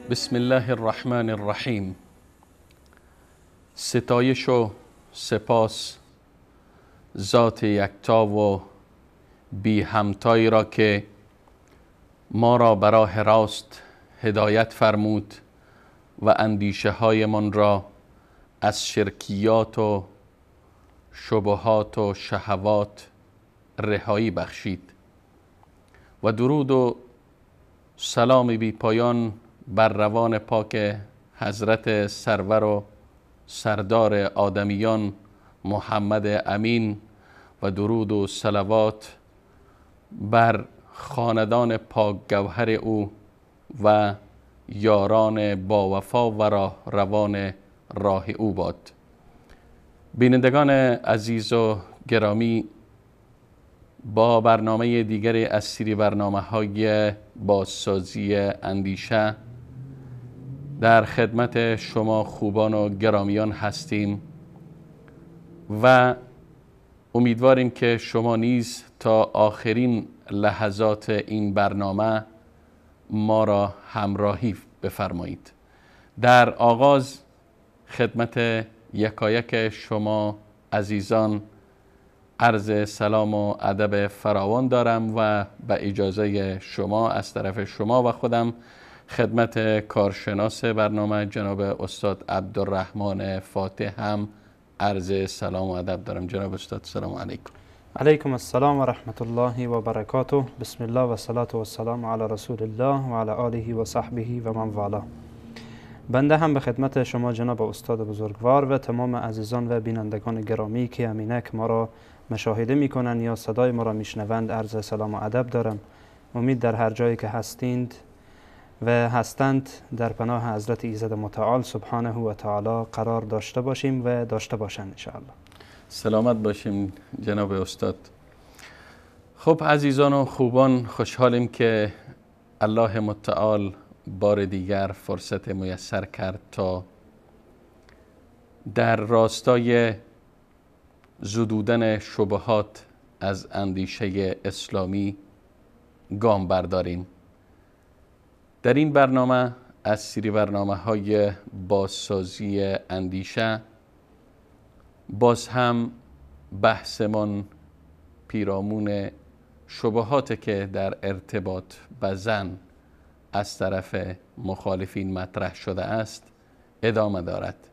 بسم الله الرحمن الرحیم. ستایش و سپاس ذات یکتا و بی همتایی را که ما را به راه راست هدایت فرمود و اندیشه هایمان را از شرکیات و شبهات و شهوات رهایی بخشید و درود و سلام بی پایان بر روان پاک حضرت سرور و سردار آدمیان محمد امین و درود و صلوات بر خاندان پاک گوهر او و یاران با وفا و روان راه او باد. بینندگان عزیز و گرامی، با برنامه دیگری از سری برنامه‌های بازسازی اندیشه در خدمت شما خوبان و گرامیان هستیم و امیدواریم که شما نیز تا آخرین لحظات این برنامه ما را همراهی بفرمایید. در آغاز خدمت یکایک شما عزیزان عرض سلام و ادب فراوان دارم و به اجازه شما از طرف شما و خودم خدمت کارشناس برنامه جناب استاد عبدالرحمن فاتح هم عرض سلام و ادب دارم. جناب استاد سلام علیکم. علیکم السلام و رحمت الله و برکاته. بسم الله و صلاة و السلام علی رسول الله و علی آله و صحبه و من والاه. بنده هم به خدمت شما جناب استاد بزرگوار و تمام عزیزان و بینندگان گرامی که امینک ما را مشاهده میکنن یا صدای ما را میشنوند عرض سلام و ادب دارم. امید در هر جایی که هستید و هستند در پناه حضرت ایزد متعال سبحانه و تعالی قرار داشته باشیم و داشته باشند ان شاء الله. سلامت باشیم جناب استاد. خب عزیزان و خوبان، خوشحالیم که الله متعال بار دیگر فرصت میسر کرد تا در راستای زدودن شبهات از اندیشه اسلامی گام برداریم. در این برنامه از سری برنامه‌های بازسازی اندیشه باز هم بحثمان پیرامون شبهاتی که در ارتباط به زن از طرف مخالفین مطرح شده است ادامه دارد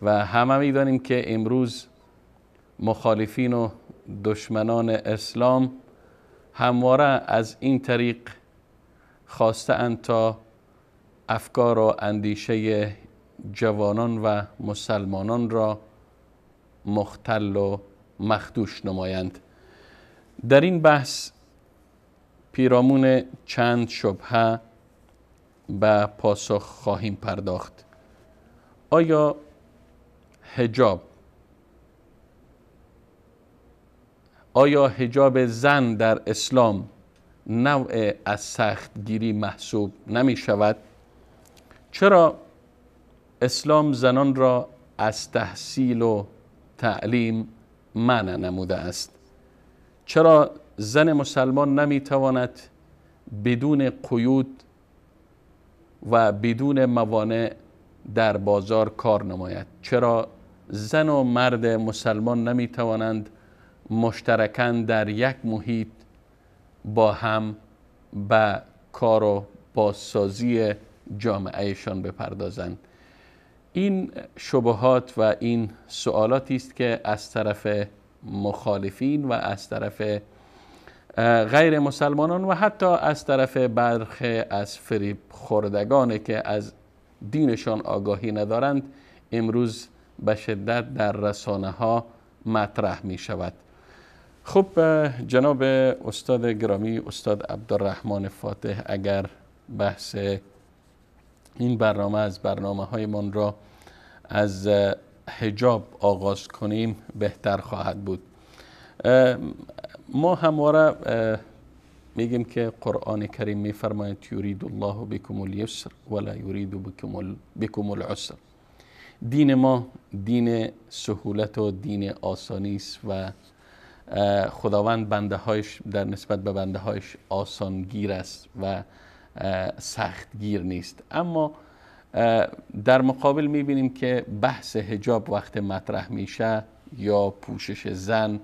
و همه می‌دانیم که امروز مخالفین و دشمنان اسلام همواره از این طریق خواسته اند تا افکار و اندیشه جوانان و مسلمانان را مختل و مخدوش نمایند. در این بحث پیرامون چند شبهه به پاسخ خواهیم پرداخت. آیا حجاب زن در اسلام نوع از سختگیری محسوب نمی شود؟ چرا اسلام زنان را از تحصیل و تعلیم منع نموده است؟ چرا زن مسلمان نمی تواند بدون قیود و بدون موانع در بازار کار نماید؟ چرا زن و مرد مسلمان نمی توانند مشترکاً در یک محیط با هم به کار و بازسازی جامعهشان بپردازند. این شبهات و این سوالاتی است که از طرف مخالفین و از طرف غیر مسلمانان و حتی از طرف برخی از فریب خوردگانی که از دینشان آگاهی ندارند امروز به شدت در رسانه ها مطرح می شود. خب جناب استاد گرامی، استاد عبدالرحمن فاتح، اگر بحث این برنامه از برنامه های من را از حجاب آغاز کنیم بهتر خواهد بود. ما همواره میگیم که قرآن کریم میفرماید یرید الله بکم الیسر ولا یرید بکم العسر. دین ما دین سهولت و دین آسانی است و خداوند بنده هایش در نسبت به بنده هایش آسانگیر است و سختگیر نیست. اما در مقابل میبینیم که بحث حجاب وقت مطرح میشه یا پوشش زن،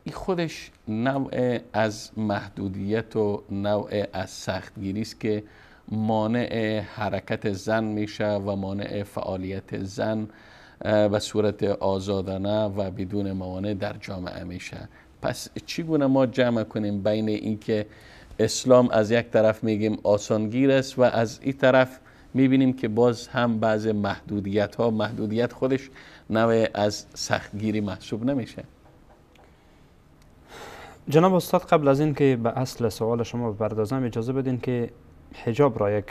این خودش نوع از محدودیت و نوع از سختگیری است که مانع حرکت زن میشه و مانع فعالیت زن به صورت آزادانه و بدون موانع در جامعه میشه. پس چگونه ما جمع کنیم بین اینکه اسلام از یک طرف میگیم آسانگیر است و از این طرف میبینیم که باز هم بعض محدودیت خودش نوع از سختگیری محسوب نمیشه؟ جناب استاد، قبل از این که به اصل سوال شما بپردازم اجازه بدین که حجاب را یک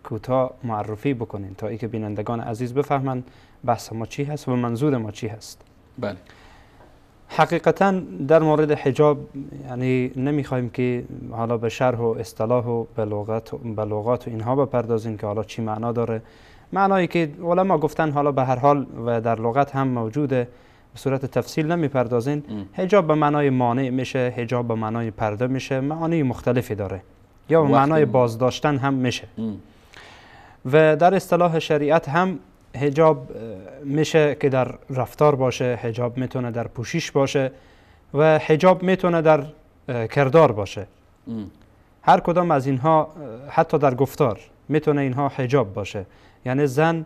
کوتاه معرفی بکنین تا اینکه بینندگان عزیز بفهمند بحث ما چی هست و منظور ما چی هست. بله. حقیقتا در مورد حجاب یعنی نمیخوایم که حالا به شرح و اصطلاح و بلاغات و اینها بپردازیم که حالا چی معنا داره. معنایی که علما گفتن حالا به هر حال و در لغت هم موجوده، به صورت تفصیل نمیپردازین. حجاب به معنای مانع میشه، حجاب به معنای پرده میشه، معانی مختلفی داره، یا به معنای بازداشتن هم میشه. و در اصطلاح شریعت هم حجاب میشه که در رفتار باشه، حجاب میتونه در پوشش باشه و حجاب میتونه در کردار باشه. هر کدام از اینها حتی در گفتار میتونه اینها حجاب باشه. یعنی زن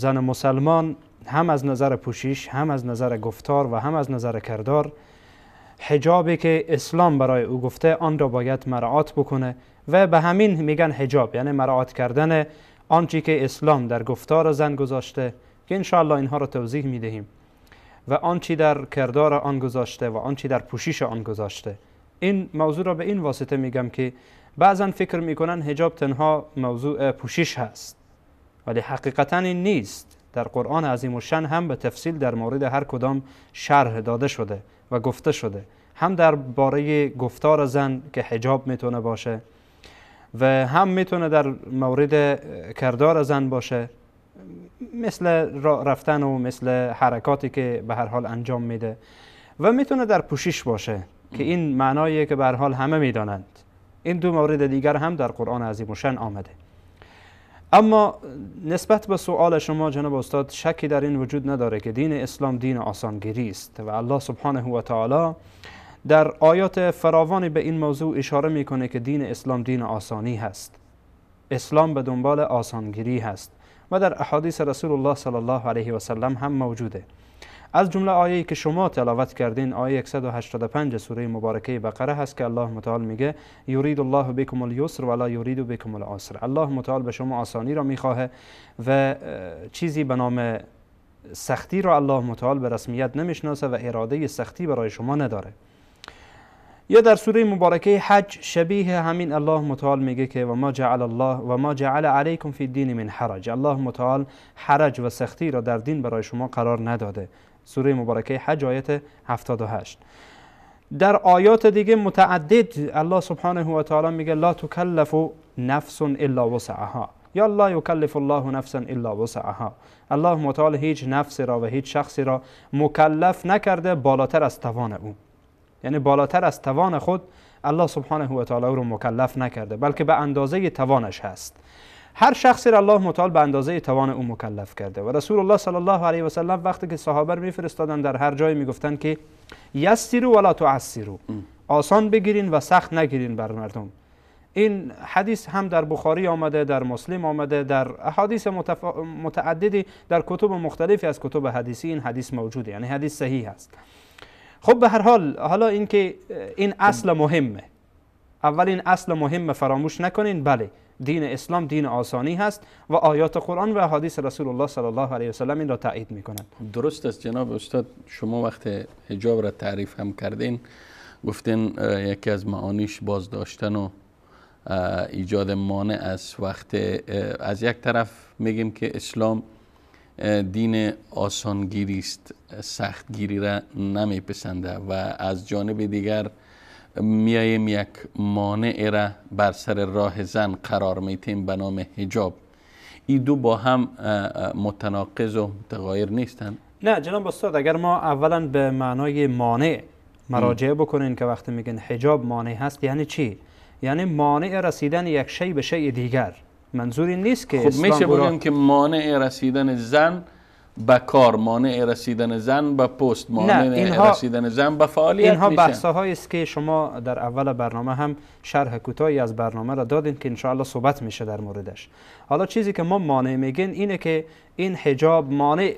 مسلمان هم از نظر پوشش، هم از نظر گفتار و هم از نظر کردار، حجابی که اسلام برای او گفته آن را باید مراعات بکنه و به همین میگن حجاب، یعنی مراعات کردن آنچه که اسلام در گفتار زن گذاشته که انشاءالله اینها را توضیح میدهیم و آنچه در کردار آن گذاشته و آنچه در پوشش آن گذاشته. این موضوع را به این واسطه میگم که بعضا فکر میکنن حجاب تنها موضوع پوشش هست، ولی حقیقتا این نیست. در قرآن عظیم الشأن هم به تفصیل در مورد هر کدام شرح داده شده و گفته شده، هم در باره گفتار زن که حجاب میتونه باشه و هم میتونه در مورد کردار زن باشه، مثل رفتن و مثل حرکاتی که به هر حال انجام میده، و میتونه در پوشش باشه که این معناییه که به هر حال همه میدانند. این دو مورد دیگر هم در قرآن عظیم الشأن آمده. اما نسبت به سوال شما جناب استاد، شکی در این وجود نداره که دین اسلام دین آسانگیری است و الله سبحانه و تعالی در آیات فراوانی به این موضوع اشاره میکنه که دین اسلام دین آسانی هست. اسلام به دنبال آسانگیری هست و در احادیث رسول الله صلی الله علیه و سلم هم موجوده. از جمله آیه‌ای که شما تلاوت کردین، آیه 185 سوره مبارکه بقره هست که الله متعال میگه یرید الله بکم الیسر ولا یرید بکم العسر. الله متعال به شما آسانی را میخواه و چیزی به نام سختی را الله متعال به رسمیت نمیشناسه و اراده سختی برای شما نداره. یا در سوره مبارکه حج شبیه همین الله متعال میگه که و ما جعل علیکم فی الدین من حرج. الله متعال حرج و سختی را در دین برای شما قرار نداده. سوره مبارکه حج آیت 78. در آیات دیگه متعدد الله سبحانه و تعالی میگه لا تکلف نفس الا وسعها، یا لا یکلف الله نفسا الا وسعها. الله متعال هیچ نفس را و هیچ شخصی را مکلف نکرده بالاتر از توان او، یعنی بالاتر از توان خود الله سبحانه و تعالی رو مکلف نکرده، بلکه به اندازه توانش هست. هر شخصی را الله متعال به اندازه توان او مکلف کرده و رسول الله صلی الله علیه و سلم وقتی که صحابه رو میفرستادن در هر جایی میگفتن که یسروا ولا تعسروا، آسان بگیرین و سخت نگیرین بر مردم. این حدیث هم در بخاری آمده، در مسلم آمده، در احادیث متعددی در کتب مختلفی از کتب حدیثی این حدیث موجوده، یعنی حدیث صحیح است. خب به هر حال حالا اینکه این اصل مهمه، اول این اصل مهم فراموش نکنین. بله، دین اسلام دین آسانی هست و آیات قرآن و احادیث رسول الله صلی الله علیه و سلم این را تایید میکنند. درست است جناب استاد. شما وقت حجاب را تعریف هم کردین، گفتین یکی از معانیش بازداشتن و ایجاد مانع است. وقت از یک طرف میگیم که اسلام دین آسانگیری است، سختگیری را نمیپسنده، و از جانب دیگر میاییم یک مانع را بر سر راه زن قرار میتیم به نام حجاب. این دو با هم متناقض و متغایر نیستند؟ نه جناب استاد، اگر ما اولا به معنای مانع مراجعه بکنین که وقتی میگن حجاب مانع هست یعنی چی؟ یعنی مانع رسیدن یک شی به شی دیگر. منظور این نیست که خب میشه بگیم که مانع رسیدن زن به کار، مانع رسیدن زن به پست، مانع رسیدن زن به فعالیت. اینها بحث‌هایی است که شما در اول برنامه هم شرح کوتاهی از برنامه را دادین که انشاءالله صحبت میشه در موردش. حالا چیزی که ما مانع میگین اینه که این حجاب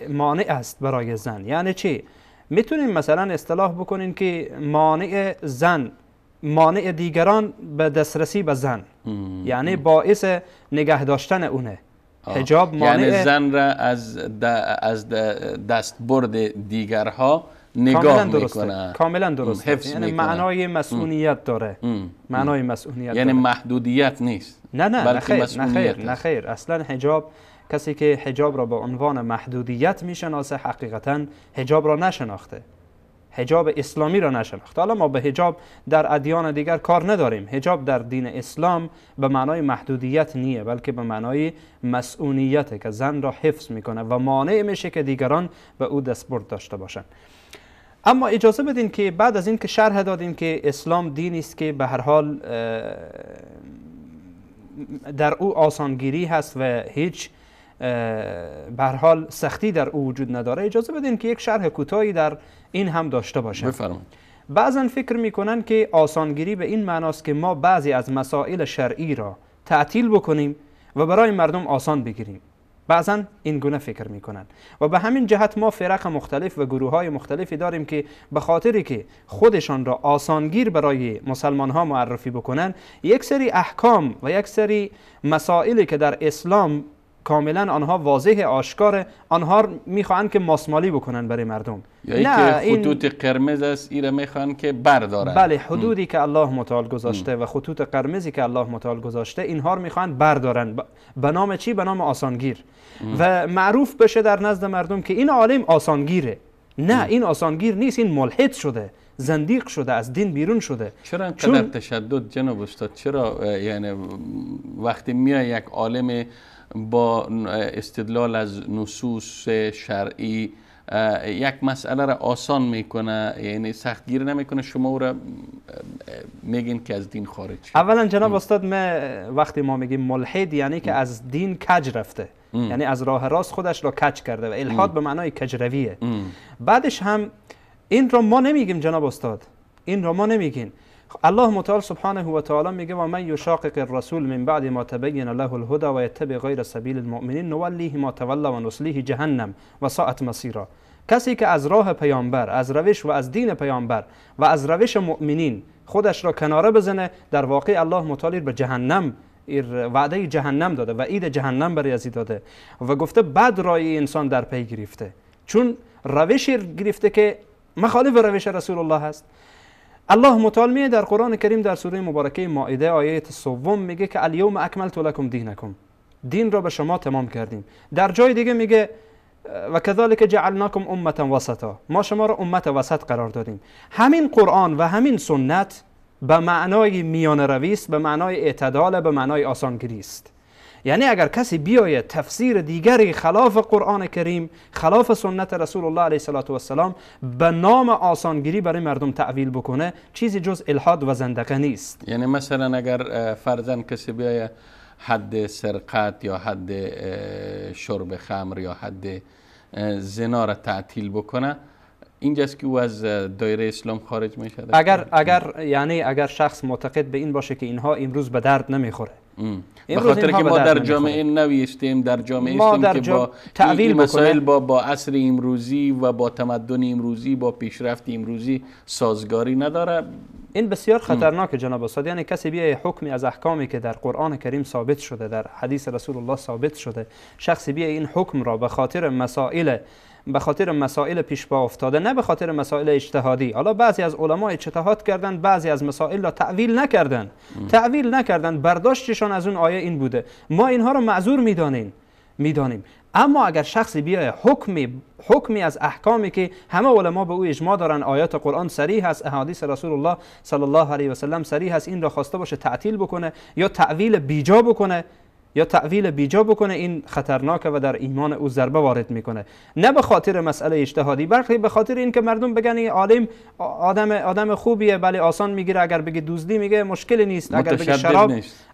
مانع است برای زن. یعنی چی؟ میتونیم مثلا اصطلاح بکنین که مانع زن، مانع دیگران به دسترسی به زن، یعنی باعث نگه داشتن اونه. حجاب مانع، یعنی زن را از دستبرد دیگرها نگاه میکنه. کاملا درسته. یعنی معنای مسئولیت داره. معنای مسئولیت یعنی داره. محدودیت نیست. نه خیر. اصلا حجاب، کسی که حجاب را به عنوان محدودیت میشناسه حقیقتا حجاب را نشناخته، حجاب اسلامی را نشناخته. حالا ما به حجاب در ادیان دیگر کار نداریم. حجاب در دین اسلام به معنای محدودیت نیه، بلکه به معنای مسئولیته که زن را حفظ میکنه و مانع میشه که دیگران به او دستبرد داشته باشند. اما اجازه بدین که بعد از این که شرح دادیم که اسلام دینی است که به هر حال در او آسانگیری هست و هیچ به هر حال سختی در او وجود نداره، اجازه بدین که یک شرح کوتاهی در این هم داشته باشم. بفرمایید. بعضا فکر میکنن که آسانگیری به این معناست که ما بعضی از مسائل شرعی را تعطیل بکنیم و برای مردم آسان بگیریم. بعضا این گونه فکر میکنن و به همین جهت ما فرق مختلف و گروه های مختلفی داریم که به خاطری که خودشان را آسانگیر برای مسلمان ها معرفی بکنن، یک سری احکام و یک سری مسائلی که در اسلام کاملا آنها واضح آشکار، آنها میخوان که ماسمالی بکنن برای مردم. یا که خطوط قرمز است، ایره میخوان که بردارن. بله، حدودی که الله متعال گذاشته و خطوط قرمزی که الله متعال گذاشته، اینها رو میخوان بردارن. به نام چی؟ به نام آسانگیر. و معروف بشه در نزد مردم که این عالم آسانگیره. نه، این آسانگیر نیست، این ملحد شده، زندیق شده، از دین بیرون شده. چرا اینقدر تشدد جناب استاد؟ چرا یعنی وقتی میاد یک عالم با استدلال از نصوص شرعی یک مسئله را آسان میکنه، یعنی سختگیر نمیکنه، شما او را میگین که از دین خارج شد؟ اولا جناب استاد، وقتی ما میگیم ملحد یعنی که از دین کج رفته، یعنی از راه راست خودش را کج کرده و الحاد به معنای کجرویه. بعدش هم این را ما نمیگیم جناب استاد، این را ما نمیگیم. الله متعال سبحانه و تعالی میگه و من یشاقق الرسول من بعد ما تبین له الهدى و یتبع غیر سبیل المؤمنین نولیه ما تولی و نصلیه جهنم و ساءت مصیرا. کسی که از راه پیامبر، از روش و از دین پیامبر و از روش مؤمنین خودش را کناره بزنه، در واقع الله متعال به جهنم وعده جهنم داده و عید جهنم برای ازی داده و گفته بعد رای انسان در پی گرفته، چون روش گرفته که مخالف روش رسول الله هست. الله متعال میگه در قرآن کریم در سوره مبارکه مائده آیه 3 میگه که الیوم اکملت لکم دینکم، دین را به شما تمام کردیم. در جای دیگه میگه و کذالک جعلناکم امه وسطا، ما شما را امت وسط قرار دادیم. همین قرآن و همین سنت به معنای میان روی است، به معنای اعتدال، به معنای آسانگیری است. یعنی اگر کسی بیاید تفسیر دیگری خلاف قرآن کریم، خلاف سنت رسول الله علیه السلام به نام آسانگیری برای مردم تعویل بکنه، چیزی جز الحاد و زندقه نیست. یعنی مثلا اگر فرضاً کسی بیاید حد سرقت یا حد شرب خمر یا حد زنا را تعطیل بکنه، اینجاست که او از دایره اسلام خارج میشه. اگر شخص معتقد به این باشه که اینها امروز به درد نمیخوره، به خاطر که ما در جامعه نویستیم، در جامعه استیم که با تعویل مسائل با عصر امروزی و با تمدن امروزی، با پیشرفت امروزی سازگاری نداره. این بسیار خطرناک جناب استاد. یعنی کسی بیای حکمی از احکامی که در قرآن کریم ثابت شده، در حدیث رسول الله ثابت شده، شخصی بیای این حکم را به خاطر مسائل پیش پا افتاده، نه به خاطر مسائل اجتهادی. حالا بعضی از علما اجتهاد کردن، بعضی از مسائل را تعویل نکردن، برداشتشان از اون آیه این بوده، ما اینها را معذور میدانیم. اما اگر شخصی بیای حکمی از احکامی که همه علما به او اجماع دارن، آیات قرآن صریح است، احادیث رسول الله صلی الله علیه و سلم صریح است، این را خواسته باشه تعطیل بکنه یا تعویل بیجا بکنه، این خطرناکه و در ایمان او ضربه وارد میکنه. نه به خاطر مسئله اجتهادی، بلکه به خاطر اینکه مردم بگن این عالم آدم خوبیه، بله آسان میگیره، اگر بگی دزدی میگه مشکلی نیست،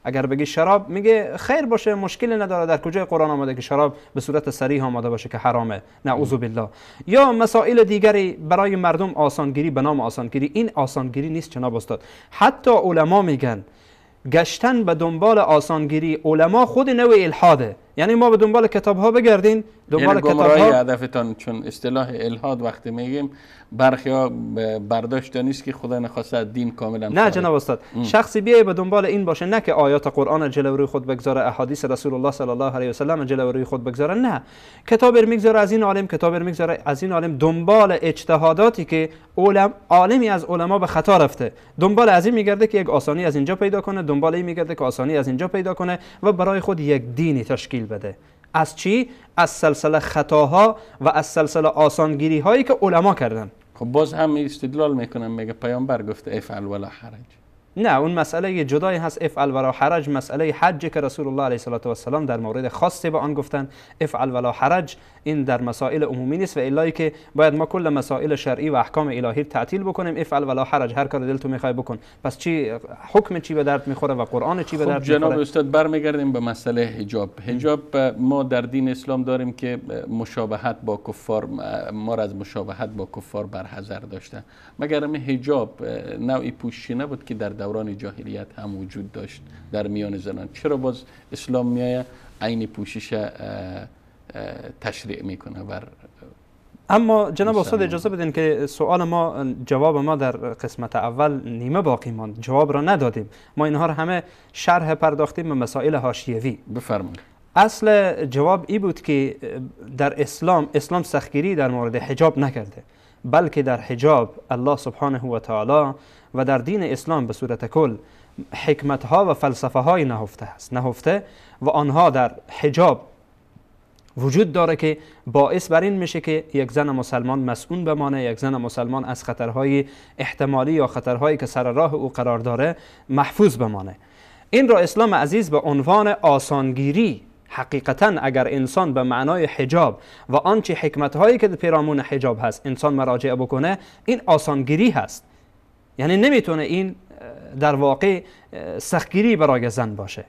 اگر بگی شراب میگه خیر باشه، مشکلی نداره. در کجای قرآن آمده که شراب به صورت صریح آمده باشه که حرامه؟ نعوذ بالله. یا مسائل دیگری برای مردم آسانگیری به نام آسانگیری. این آسانگیری نیست جناب استاد. حتی علما میگن گشتن به دنبال آسانگیری، علما خود نوع الحاده. یعنی ما به دنبال کتاب ها بگردین، دنبال کتاب ها هدفتان. چون اصطلاح الحاد وقتی میگیم برخیا برداشت نیست که خدا نخواسته دین کاملا نه جناب استاد. شخصی بیای به دنبال این باشه، نه که آیات قرآن جلوی روی خود بگذاره، احادیث رسول الله صلی الله علیه و سلم جلوی روی خود بگذاره، نه، کتاب میگذاره از این عالم، کتاب میگذاره از این عالم، دنبال اجتهاداتی که عالمی از علما به خطا رفته، دنبال از این میگرده که یک آسانی از اینجا پیدا کنه، دنبال این میگرده که آسانی از اینجا پیدا کنه و برای خود یک دینی تشکیل بده. از چی؟ از سلسله خطاها و از سلسله آسانگیری هایی که علما کردن. خب باز هم استدلال میکنم، میگه پیامبر گفته افعل ولا حرج. نه، اون مسئله جدایی هست. افعل ولا حرج مسئله حج که رسول الله علیه و سلام در مورد خاصی به آن گفتن افعل ولا حرج، این در مسائل عمومی نیست و الهی که باید ما کل مسائل شرعی و احکام الهی تعطیل بکنیم. افعل ولا حرج، هر کار دلتون میخوای بکن. پس چی حکم چی به درد میخوره و قرآن چی به درد میخوره؟ جناب استاد برمیگردیم به مسئله حجاب. ما در دین اسلام داریم که مشابهت با کفار، ما از مشابهت با کفار برحذر داشته. مگر این حجاب نوعی پوششی نبود که در دوران جاهلیت هم وجود داشت در میان زنان؟ چرا باز اسلام میایه عین پوشش تشریع میکنه بر؟ اما جناب استاد اجازه بدین که جواب ما در قسمت اول نیمه باقی ماند، جواب را ندادیم. ما اینها را همه شرح پرداختیم به مسائل حاشیوی. بفرمایید. اصل جواب ای بود که در اسلام سختگیری در مورد حجاب نکرده، بلکه در حجاب الله سبحانه و تعالی و در دین اسلام به صورت کل حکمت ها و فلسفه های نهفته و آنها در حجاب وجود داره که باعث بر این میشه که یک زن مسلمان مسئول بمانه، یک زن مسلمان از خطرهای احتمالی یا خطرهایی که سر راه او قرار داره محفوظ بمانه. این را اسلام عزیز به عنوان آسانگیری، حقیقتا اگر انسان به معنای حجاب و آنچه حکمت هایی که پیرامون حجاب هست انسان مراجعه بکنه، این آسانگیری هست. یعنی نمیتونه این در واقع سختگیری برای زن باشه،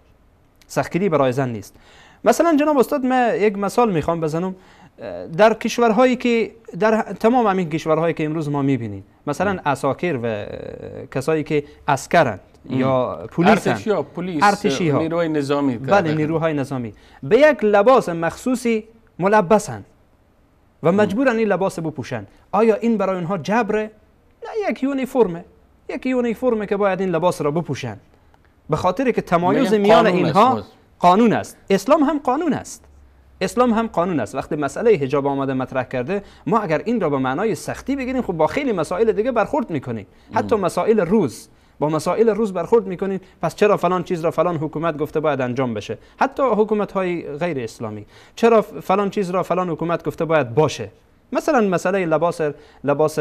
سختگیری برای زن نیست. مثلا جناب استاد من یک مثال میخوام بزنم. در کشورهایی که در تمام همین کشورهایی که امروز ما میبینیم، مثلا عساکر و کسایی که عسکرند یا ارتشی ها، نیروهای نظامی، بله نیروهای نظامی، به یک لباس مخصوصی ملبسند و مجبورن این لباس بپوشن. آیا این برای اونها جبره؟ نه، یک یونیفرمه که باید این لباس را بپوشن، به خاطر که تمایز میان اینها قانون است. اسلام هم قانون است. وقتی مسئله حجاب آمده مطرح کرده، ما اگر این را به معنای سختی بگیریم، خب با خیلی مسائل دیگه برخورد میکنیم. حتی مسائل روز برخورد میکنید. پس چرا فلان چیز را فلان حکومت گفته باید انجام بشه؟ حتی حکومت های غیر اسلامی چرا فلان چیز را فلان حکومت گفته باید باشه؟ مثلا مسئله لباس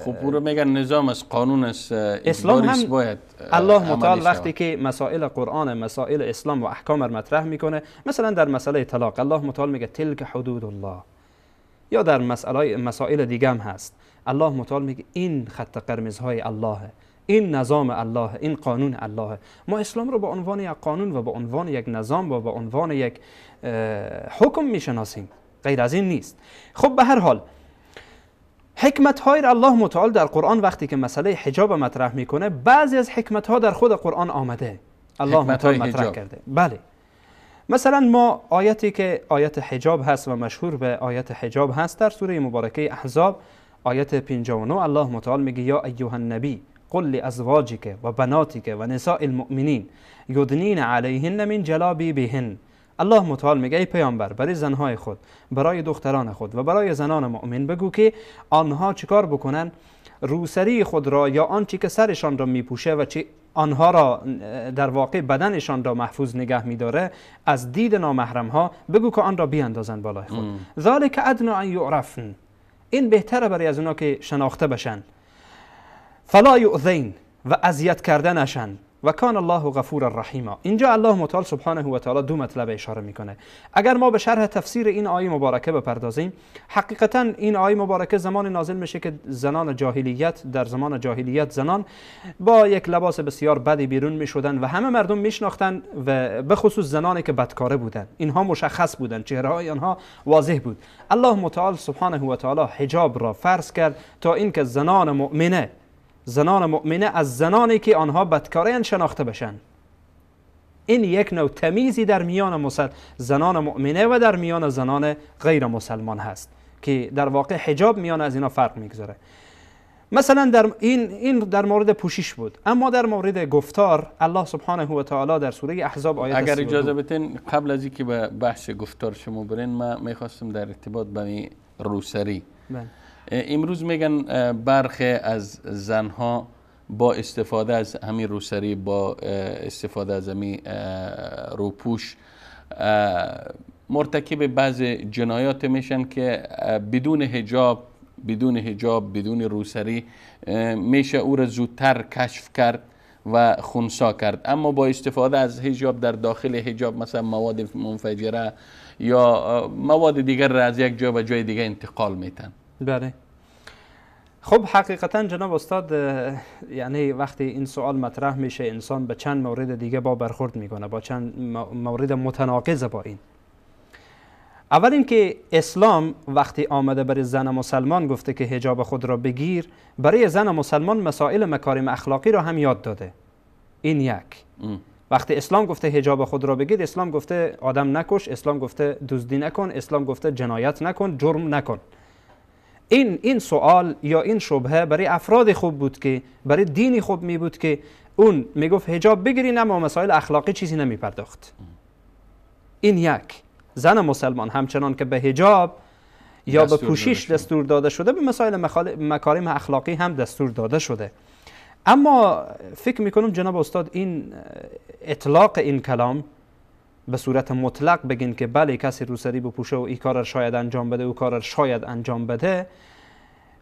خب رو میگن نظام از قانون است، اسلام هم باید الله متعال وقتی که مسائل قرآن، مسائل اسلام و احکام را مطرح میکنه، مثلا در مسئله طلاق الله متعال میگه تلک حدود الله، یا در مسائل دیگه هم هست الله متعال میگه این خط قرمزهای الله، این نظام الله، این قانون الله. ما اسلام رو به عنوان یک قانون و به عنوان یک نظام و به عنوان یک حکم میشناسیم، غیر از این نیست. خب به هر حال حکمت های را الله متعال در قرآن وقتی که مسئله حجاب مطرح میکنه، بعضی از حکمت ها در خود قرآن آمده، الله متعال مطرح کرده. بله، مثلا ما آیتی که آیت حجاب هست و مشهور به آیت حجاب هست در سوره مبارکه احزاب آیت 59 الله متعال میگه یا ایها النبی قل لازواجک و بناتک و نساء المؤمنین یدنین علیهن من جلابیبهن. الله متعال میگه ای پیامبر برای زنهای خود، برای دختران خود و برای زنان مؤمن بگو که آنها چیکار بکنن؟ روسری خود را یا آنچه که سرشان را میپوشه و چه آنها را در واقع بدنشان را محفوظ نگه میداره از دید نامحرم ها، بگو که آن را بیاندازن بالای خود. ذالک ادنا ان یعرفن، این بهتره برای از اونا که شناخته بشن. فلا یؤذین، و اذیت کرده نشن. و کان الله غفور الرحیم. اینجا الله متعال سبحانه و تعالی دو مطلب اشاره میکنه. اگر ما به شرح تفسیر این آیه مبارکه بپردازیم، حقیقتا این آیه مبارکه زمان نازل میشه که زنان جاهلیت، در زمان جاهلیت زنان با یک لباس بسیار بدی بیرون میشدن و همه مردم میشناختن و به خصوص زنانی که بدکاره بودن، اینها مشخص بودن، چهره های آنها واضح بود. الله متعال سبحانه و تعالی حجاب را فرض کرد تا اینکه زنان مؤمنه از زنانی که آنها بدکارین شناخته بشن. این یک نوع تمیزی در میان زنان مؤمنه و در میان زنان غیر مسلمان هست که در واقع حجاب میان از اینا فرق میگذاره. مثلا در این در مورد پوشش بود، اما در مورد گفتار الله سبحانه و تعالی در سوره احزاب آیه اگر اجازه بدین قبل از اینکه به بحث گفتار شما برین، من میخواستم در ارتباط با روسری. امروز میگن برخی از زنها با استفاده از همین روسری، با استفاده از همین روپوش مرتکب بعض جنایات میشن که بدون حجاب بدون روسری میشه او را زودتر کشف کرد و خنثی کرد. اما با استفاده از حجاب در داخل حجاب مثلا مواد منفجره یا مواد دیگر را از یک جا به جای دیگر انتقال میتن. بله. خب حقیقتا جناب استاد، یعنی وقتی این سوال مطرح میشه انسان به چند مورد دیگه با برخورد میکنه، با چند مورد متناقض با این. اول اینکه اسلام وقتی آمده برای زن مسلمان گفته که حجاب خود را بگیر، برای زن مسلمان مسائل مکارم اخلاقی را هم یاد داده. این یک. وقتی اسلام گفته حجاب خود را بگیر، اسلام گفته آدم نکش، اسلام گفته دزدی نکن، اسلام گفته جنایت نکن، جرم نکن. این سوال یا این شبهه برای افراد خوب بود که برای دینی خوب می بود که اون میگفت حجاب بگیرین اما مسائل اخلاقی چیزی نمی پرداخت. این یک. زن مسلمان همچنان که به حجاب یا به پوشش دستور داده شده، به مسائل مکارم اخلاقی هم دستور داده شده. اما فکر میکنم جناب استاد این اطلاق این کلام به صورت مطلق بگین که بله کسی روسری بپوشه و این کار را شاید انجام بده و کار را شاید انجام بده،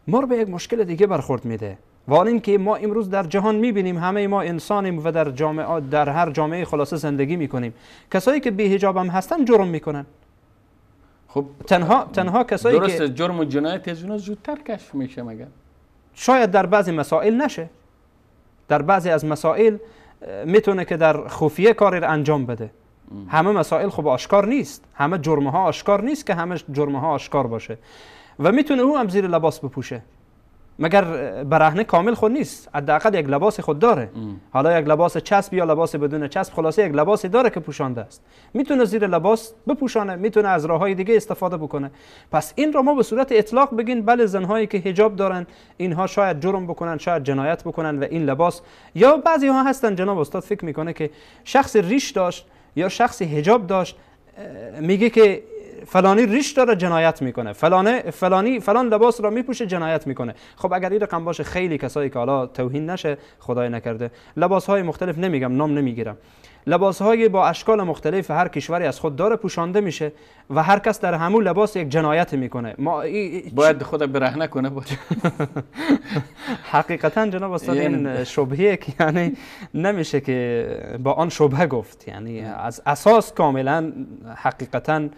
ما رو به یک مشکل دیگه برخورد میده. و آن این که ما امروز در جهان میبینیم همه ما انسانیم و در هر جامعه خلاصه زندگی میکنیم، کسایی که بی حجاب هم هستن جرم میکنن. خب تنها کسایی درست که جرم و جنایت از اونها زودتر کشف میشه مگر؟ شاید در بعضی مسائل نشه، در بعضی از مسائل میتونه که در خفیه کاری را انجام بده. همه مسائل خب آشکار نیست، همه جرمها آشکار نیست که همه جرمها آشکار باشه و میتونه او هم زیر لباس بپوشه، مگر برهنه کامل خود نیست، حداقل یک لباس خود داره. حالا یک لباس چسب یا لباس بدون چسب، خلاصه یک لباسی داره که پوشانده است، میتونه زیر لباس بپوشانه، میتونه از راههای دیگه استفاده بکنه. پس این را ما به صورت اطلاق بگین بله زنهایی که حجاب دارن اینها شاید جرم بکنن، شاید جنایت بکنن و این لباس، یا بعضی ها هستن جناب استاد فکر میکنه که شخص ریش داشت یا شخصی حجاب داشت، میگه که فلانی ریش داره جنایت میکنه، فلان لباس را میپوشه جنایت میکنه. خب اگر این رقم باشه، خیلی کسایی که حالا توهین نشه خدای نکرده، لباس های مختلف نمیگم، نام نمیگیرم، لباس های با اشکال مختلف هر کشوری از خود داره پوشانده میشه و هر کس در همون لباس یک جنایت میکنه. باید خود برهنه کنه باشه. حقیقتا جناب استاد این شبهه که یعنی نمیشه که با آن شبهه گفت، یعنی از اساس کاملا حقیقتا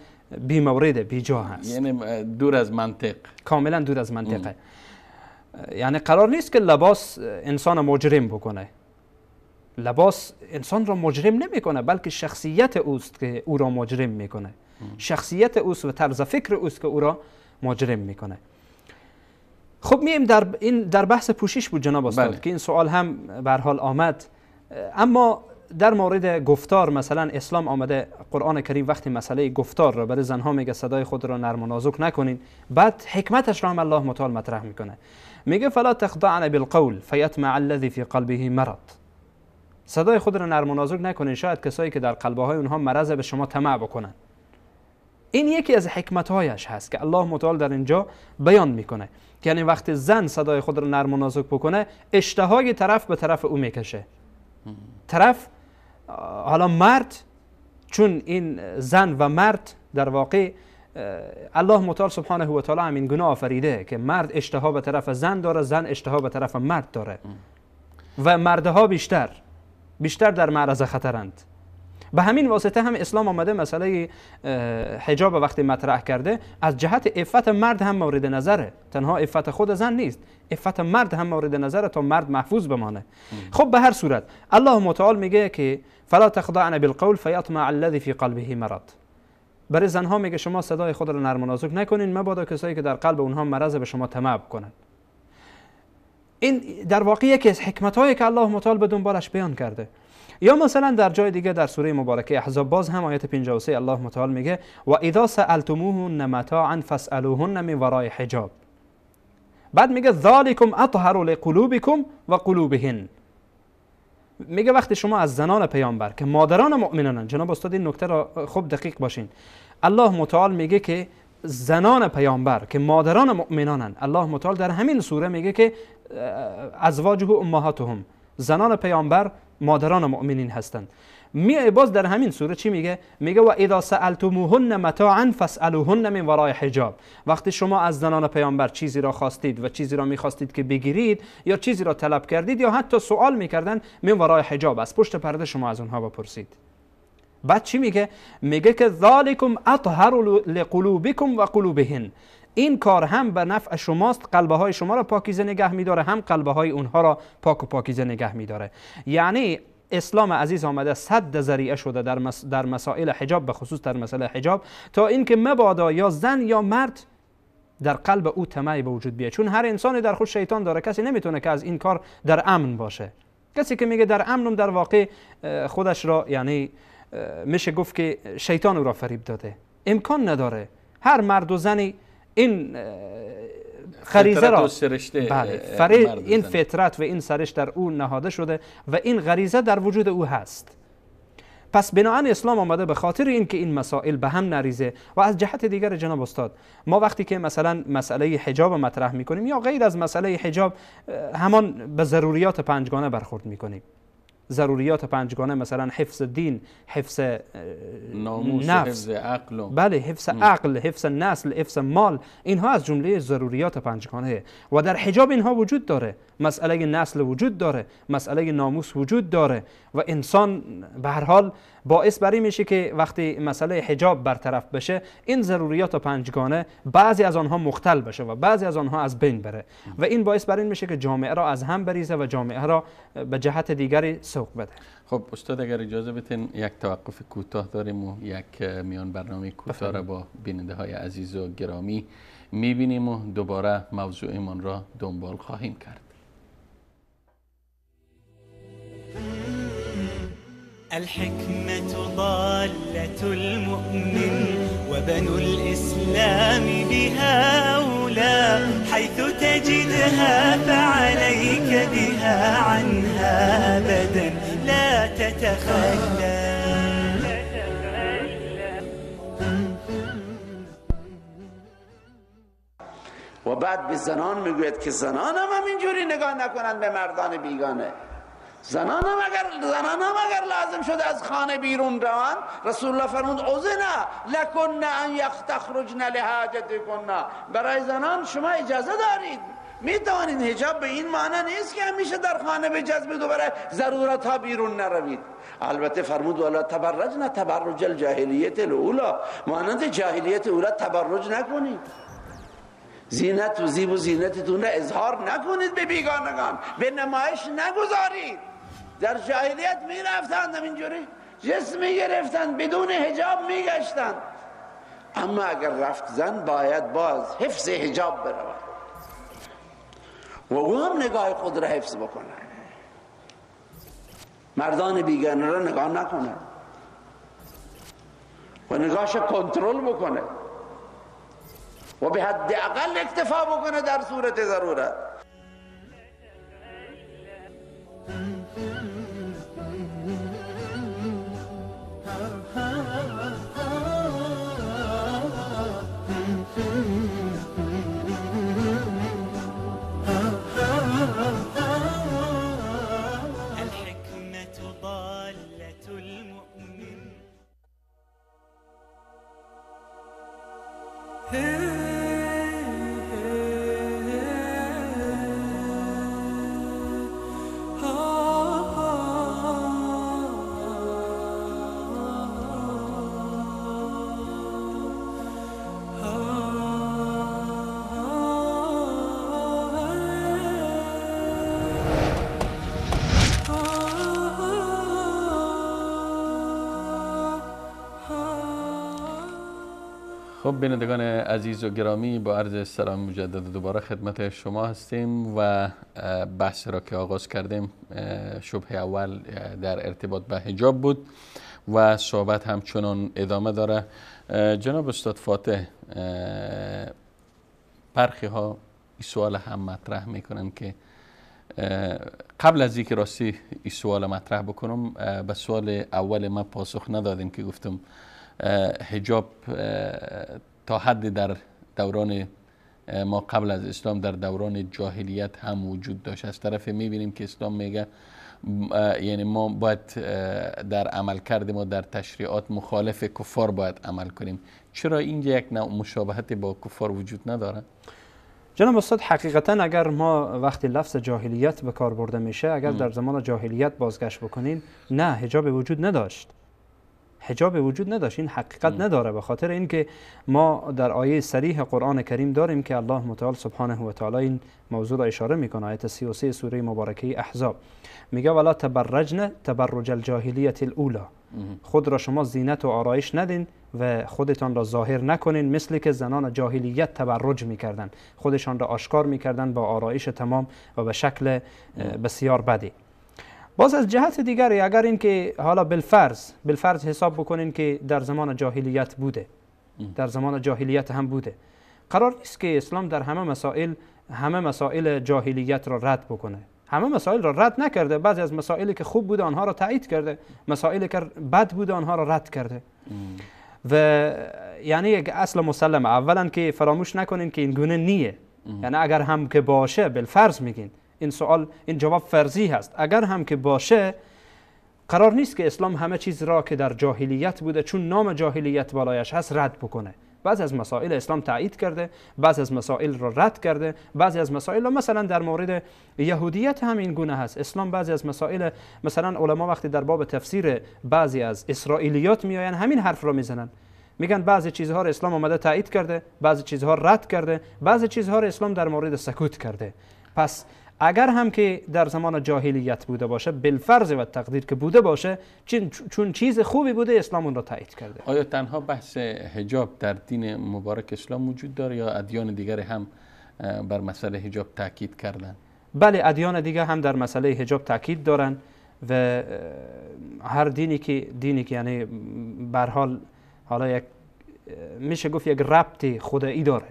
بی مورد بی جا هست، یعنی دور از منطق، کاملا دور از منطقه. یعنی قرار نیست که لباس انسان مجرم بکنه، لباس انسان را مجرم نمیکنه، بلکه شخصیت اوست که او را مجرم میکنه، شخصیت اوست و طرز فکر اوست که او را مجرم میکنه. خب میایم در بحث پوشش بود جناب استاد که این سوال هم به هر حال آمد. اما در مورد گفتار مثلا اسلام آمده، قرآن کریم وقتی مسئله گفتار را برای زنها میگه صدای خود را نرم و نازک نکنین، بعد حکمتش را هم الله متعال مطرح میکنه، میگه فلا تخضعن بالقول فیطمع الذی فی قلبه مرض. صدای خود را نرم و نازک نکنین، شاید کسایی که در قلبهای اونها مرض به شما طمع بکنن. این یکی از حکمتهایش هست که الله متعال در اینجا بیان میکنه، یعنی وقتی زن صدای خود را نرم و نازک بکنه، اشتهای طرف به طرف او میکشه. طرف حالا مرد، چون این زن و مرد در واقع الله متعال سبحانه و تعالی همین گونه آفریده که مرد اشتها به طرف زن داره، زن اشتها به طرف مرد داره و مردها بیشتر در معرض خطرند. به همین واسطه هم اسلام آمده مسئله حجاب وقتی مطرح کرده، از جهت عفت مرد هم مورد نظره، تنها عفت خود زن نیست، عفت مرد هم مورد نظره تا مرد محفوظ بمانه. خب به هر صورت الله متعال میگه که فلا تخضعن بالقول فیطمع الذی فی قلبه مرض. برای زنها میگه شما صدای خود را نرم و نازک نکنین، مبادا کسایی که در قلب اونها مرض به شما طمع کنند. این در واقع یکی از حکمت‌هایی که الله متعال به دنبالش بیان کرده. یا مثلا در جای دیگه در سوره مبارکه احزاب باز هم آیت 53 الله متعال میگه و اذا سألتموهن متاعا فاسألوهن من وراء حجاب. بعد میگه ذالکم اطهر لقلوبکم و قلوبهن. میگه وقتی شما از زنان پیامبر که مادران مؤمنانن، جناب استاد این نکته را خوب دقیق باشین، الله متعال میگه که زنان پیامبر که مادران مؤمنانن، الله متعال در همین سوره میگه که ازواجه امهاتهم، زنان پیامبر مادران مؤمنین هستند. باز در همین سوره چی میگه؟ میگه و اذا سألتموهن متاعا فاسألوهن من وراء حجاب. وقتی شما از زنان پیامبر چیزی را خواستید و چیزی را میخواستید که بگیرید یا چیزی را طلب کردید یا حتی سوال میکردن، من وراء حجاب، از پشت پرده شما از اونها بپرسید. بعد چی میگه؟ میگه که ذالکم اطهر لقلوبکم و قلوبهن. این کار هم به نفع شماست، قلبه های شما را پاکیزه نگه میداره، هم قلبه های اونها را پاک و پاکیزه نگه میداره. یعنی اسلام عزیز آمده صد ذریعه شده در مسائل حجاب، به خصوص در مسئله حجاب، تا اینکه مبادا یا زن یا مرد در قلب او طمعی به وجود بیاد، چون هر انسانی در خود شیطان داره، کسی نمیتونه که از این کار در امن باشه. کسی که میگه در امنم در واقع خودش را، یعنی میشه گفت که شیطان او را فریب داده. امکان نداره. هر مرد و زنی این غریزه را، این فطرت و این سرشت در او نهاده شده و این غریزه در وجود او هست. پس بناهن اسلام آمده به خاطر اینکه این مسائل به هم نریزه. و از جهت دیگر جناب استاد، ما وقتی که مثلا مسئله حجاب مطرح میکنیم یا غیر از مسئله حجاب، همان به ضروریات پنجگانه برخورد میکنیم. ضروریات پنجگانه مثلا حفظ دین، حفظ ناموس، نفس، حفظ عقل، بله، حفظ عقل، حفظ نسل، حفظ مال، اینها از جمله ضروریات پنجگانه و در حجاب اینها وجود داره. مسئله نسل وجود داره، مسئله ناموس وجود داره و انسان به هر حال باعث بر این میشه که وقتی مسئله حجاب برطرف بشه، این ضروریات پنجگانه بعضی از آنها مختل بشه و بعضی از آنها از بین بره و این باعث بر این میشه که جامعه را از هم بریزه و جامعه را به جهت دیگری سوق بده. خب استاد اگر اجازه بدین یک توقف کوتاه داریم و یک میان برنامه کوتاه را با بیننده های عزیز و گرامی میبینیم و دوباره موضوعمان را دنبال خواهیم کرد. الحكمة ضالة المؤمن وبنو الإسلام بها أولى حيث تجدها فعليك بها عنها أبدا لا تتخلى. و بعد به زنان میگوید که زنان هم اینجوری نگاه نکنند به مردان بیگانه. زنان هم اگر لازم شده از خانه بیرون روند، رسول الله فرمود اذن لکن ان تخرجن لحاجتکن. برای زنان شما اجازه دارید، میتوانید. حجاب به این معنی نیست که همیشه در خانه بجذبید و برای ضرورت ها بیرون نروید. البته فرمود ولا تبرجن تبرج الجاهلیت الاولی، مانند جاهلیت اولی تبرج نکنید. زینت و زیب و زینتتون را اظهار نکنید به بیگانگان، به نمایش نگذارید. در جاهلیت می رفتند همینجوری جسم می گرفتند، بدون حجاب می گشتند. اما اگر رفت زن باید باز حفظ حجاب برود. و او هم نگاه خود را حفظ بکنه، مردان بیگانه را نگاه نکنه و نگاهش کنترل بکنه و به حداقل اکتفا بکنه در صورت ضرورت. خب بینندگان عزیز و گرامی، با عرض سلام مجدد دوباره خدمت شما هستیم و بحث را که آغاز کردیم شبه اول در ارتباط به حجاب بود و صحبت همچنان ادامه داره. جناب استاد فاتح، برخی ها این سوال هم مطرح میکنن که قبل از اینکه راستی این سوال مطرح بکنم به سوال اول ما پاسخ ندادیم که گفتم حجاب تا حد در دوران ما قبل از اسلام در دوران جاهلیت هم وجود داشت. از طرف میبینیم که اسلام میگه یعنی ما باید در عمل کردیم و در تشریعات مخالف کفار باید عمل کنیم. چرا اینجا یک نوع مشابهت با کفار وجود نداره؟ جناب استاد، حقیقتا اگر ما وقتی لفظ جاهلیت به کار برده میشه، اگر در زمان جاهلیت بازگشت بکنین، نه، حجاب وجود نداشت. حجاب وجود نداشت. این حقیقت نداره، به خاطر اینکه ما در آیه صریح قرآن کریم داریم که الله متعال سبحانه و تعالی این موضوع را اشاره میکنه. آیه 33 سوره مبارکه احزاب میگه ولا تبرجن تبرج الجاهلیت الاولی، خود را شما زینت و آرایش ندین و خودتان را ظاهر نکنین مثل که زنان جاهلیت تبرج میکردن، خودشان را آشکار میکردن با آرایش تمام و به شکل بسیار بدی. باز از جهت دیگری اگر این که حالا بالفرض حساب بکنین که در زمان جاهلیت بوده، در زمان جاهلیت هم بوده، قرار نیست که اسلام در همه مسائل جاهلیت را رد بکنه. همه مسائل را رد نکرده، بعضی از مسائلی که خوب بوده آنها را تایید کرده، مسائلی که بد بوده آنها را رد کرده. و یعنی یک اصل مسلم، اولا که فراموش نکنین که این گونه نیه. یعنی اگر هم که باشه، بالفرض میگین، این جواب فرضی هست، اگر هم که باشه قرار نیست که اسلام همه چیز را که در جاهلیت بوده چون نام جاهلیت بالایش هست رد بکنه. بعضی از مسائل اسلام تایید کرده، بعضی از مسائل را رد کرده، بعضی از مسائل را مثلا در مورد یهودیت هم این گونه هست. اسلام بعضی از مسائل، مثلا علما وقتی در باب تفسیر بعضی از اسرائیلیات میآیند همین حرف را میزنن، میگن بعضی چیزها را اسلام اومده تایید کرده، بعضی چیزها رد کرده، بعضی چیزها را اسلام در مورد سکوت کرده. پس اگر هم که در زمان جاهلیت بوده باشه، بالفرض و تقدیر که بوده باشه، چون چیز خوبی بوده اسلام اون را تایید کرده. آیا تنها بحث حجاب در دین مبارک اسلام وجود داره یا ادیان دیگر هم بر مسئله حجاب تاکید کردن؟ بله، ادیان دیگر هم در مسئله حجاب تاکید دارن و هر دینی که یعنی به هر حال حالا یک میشه گفت یک ربط خدایی داره،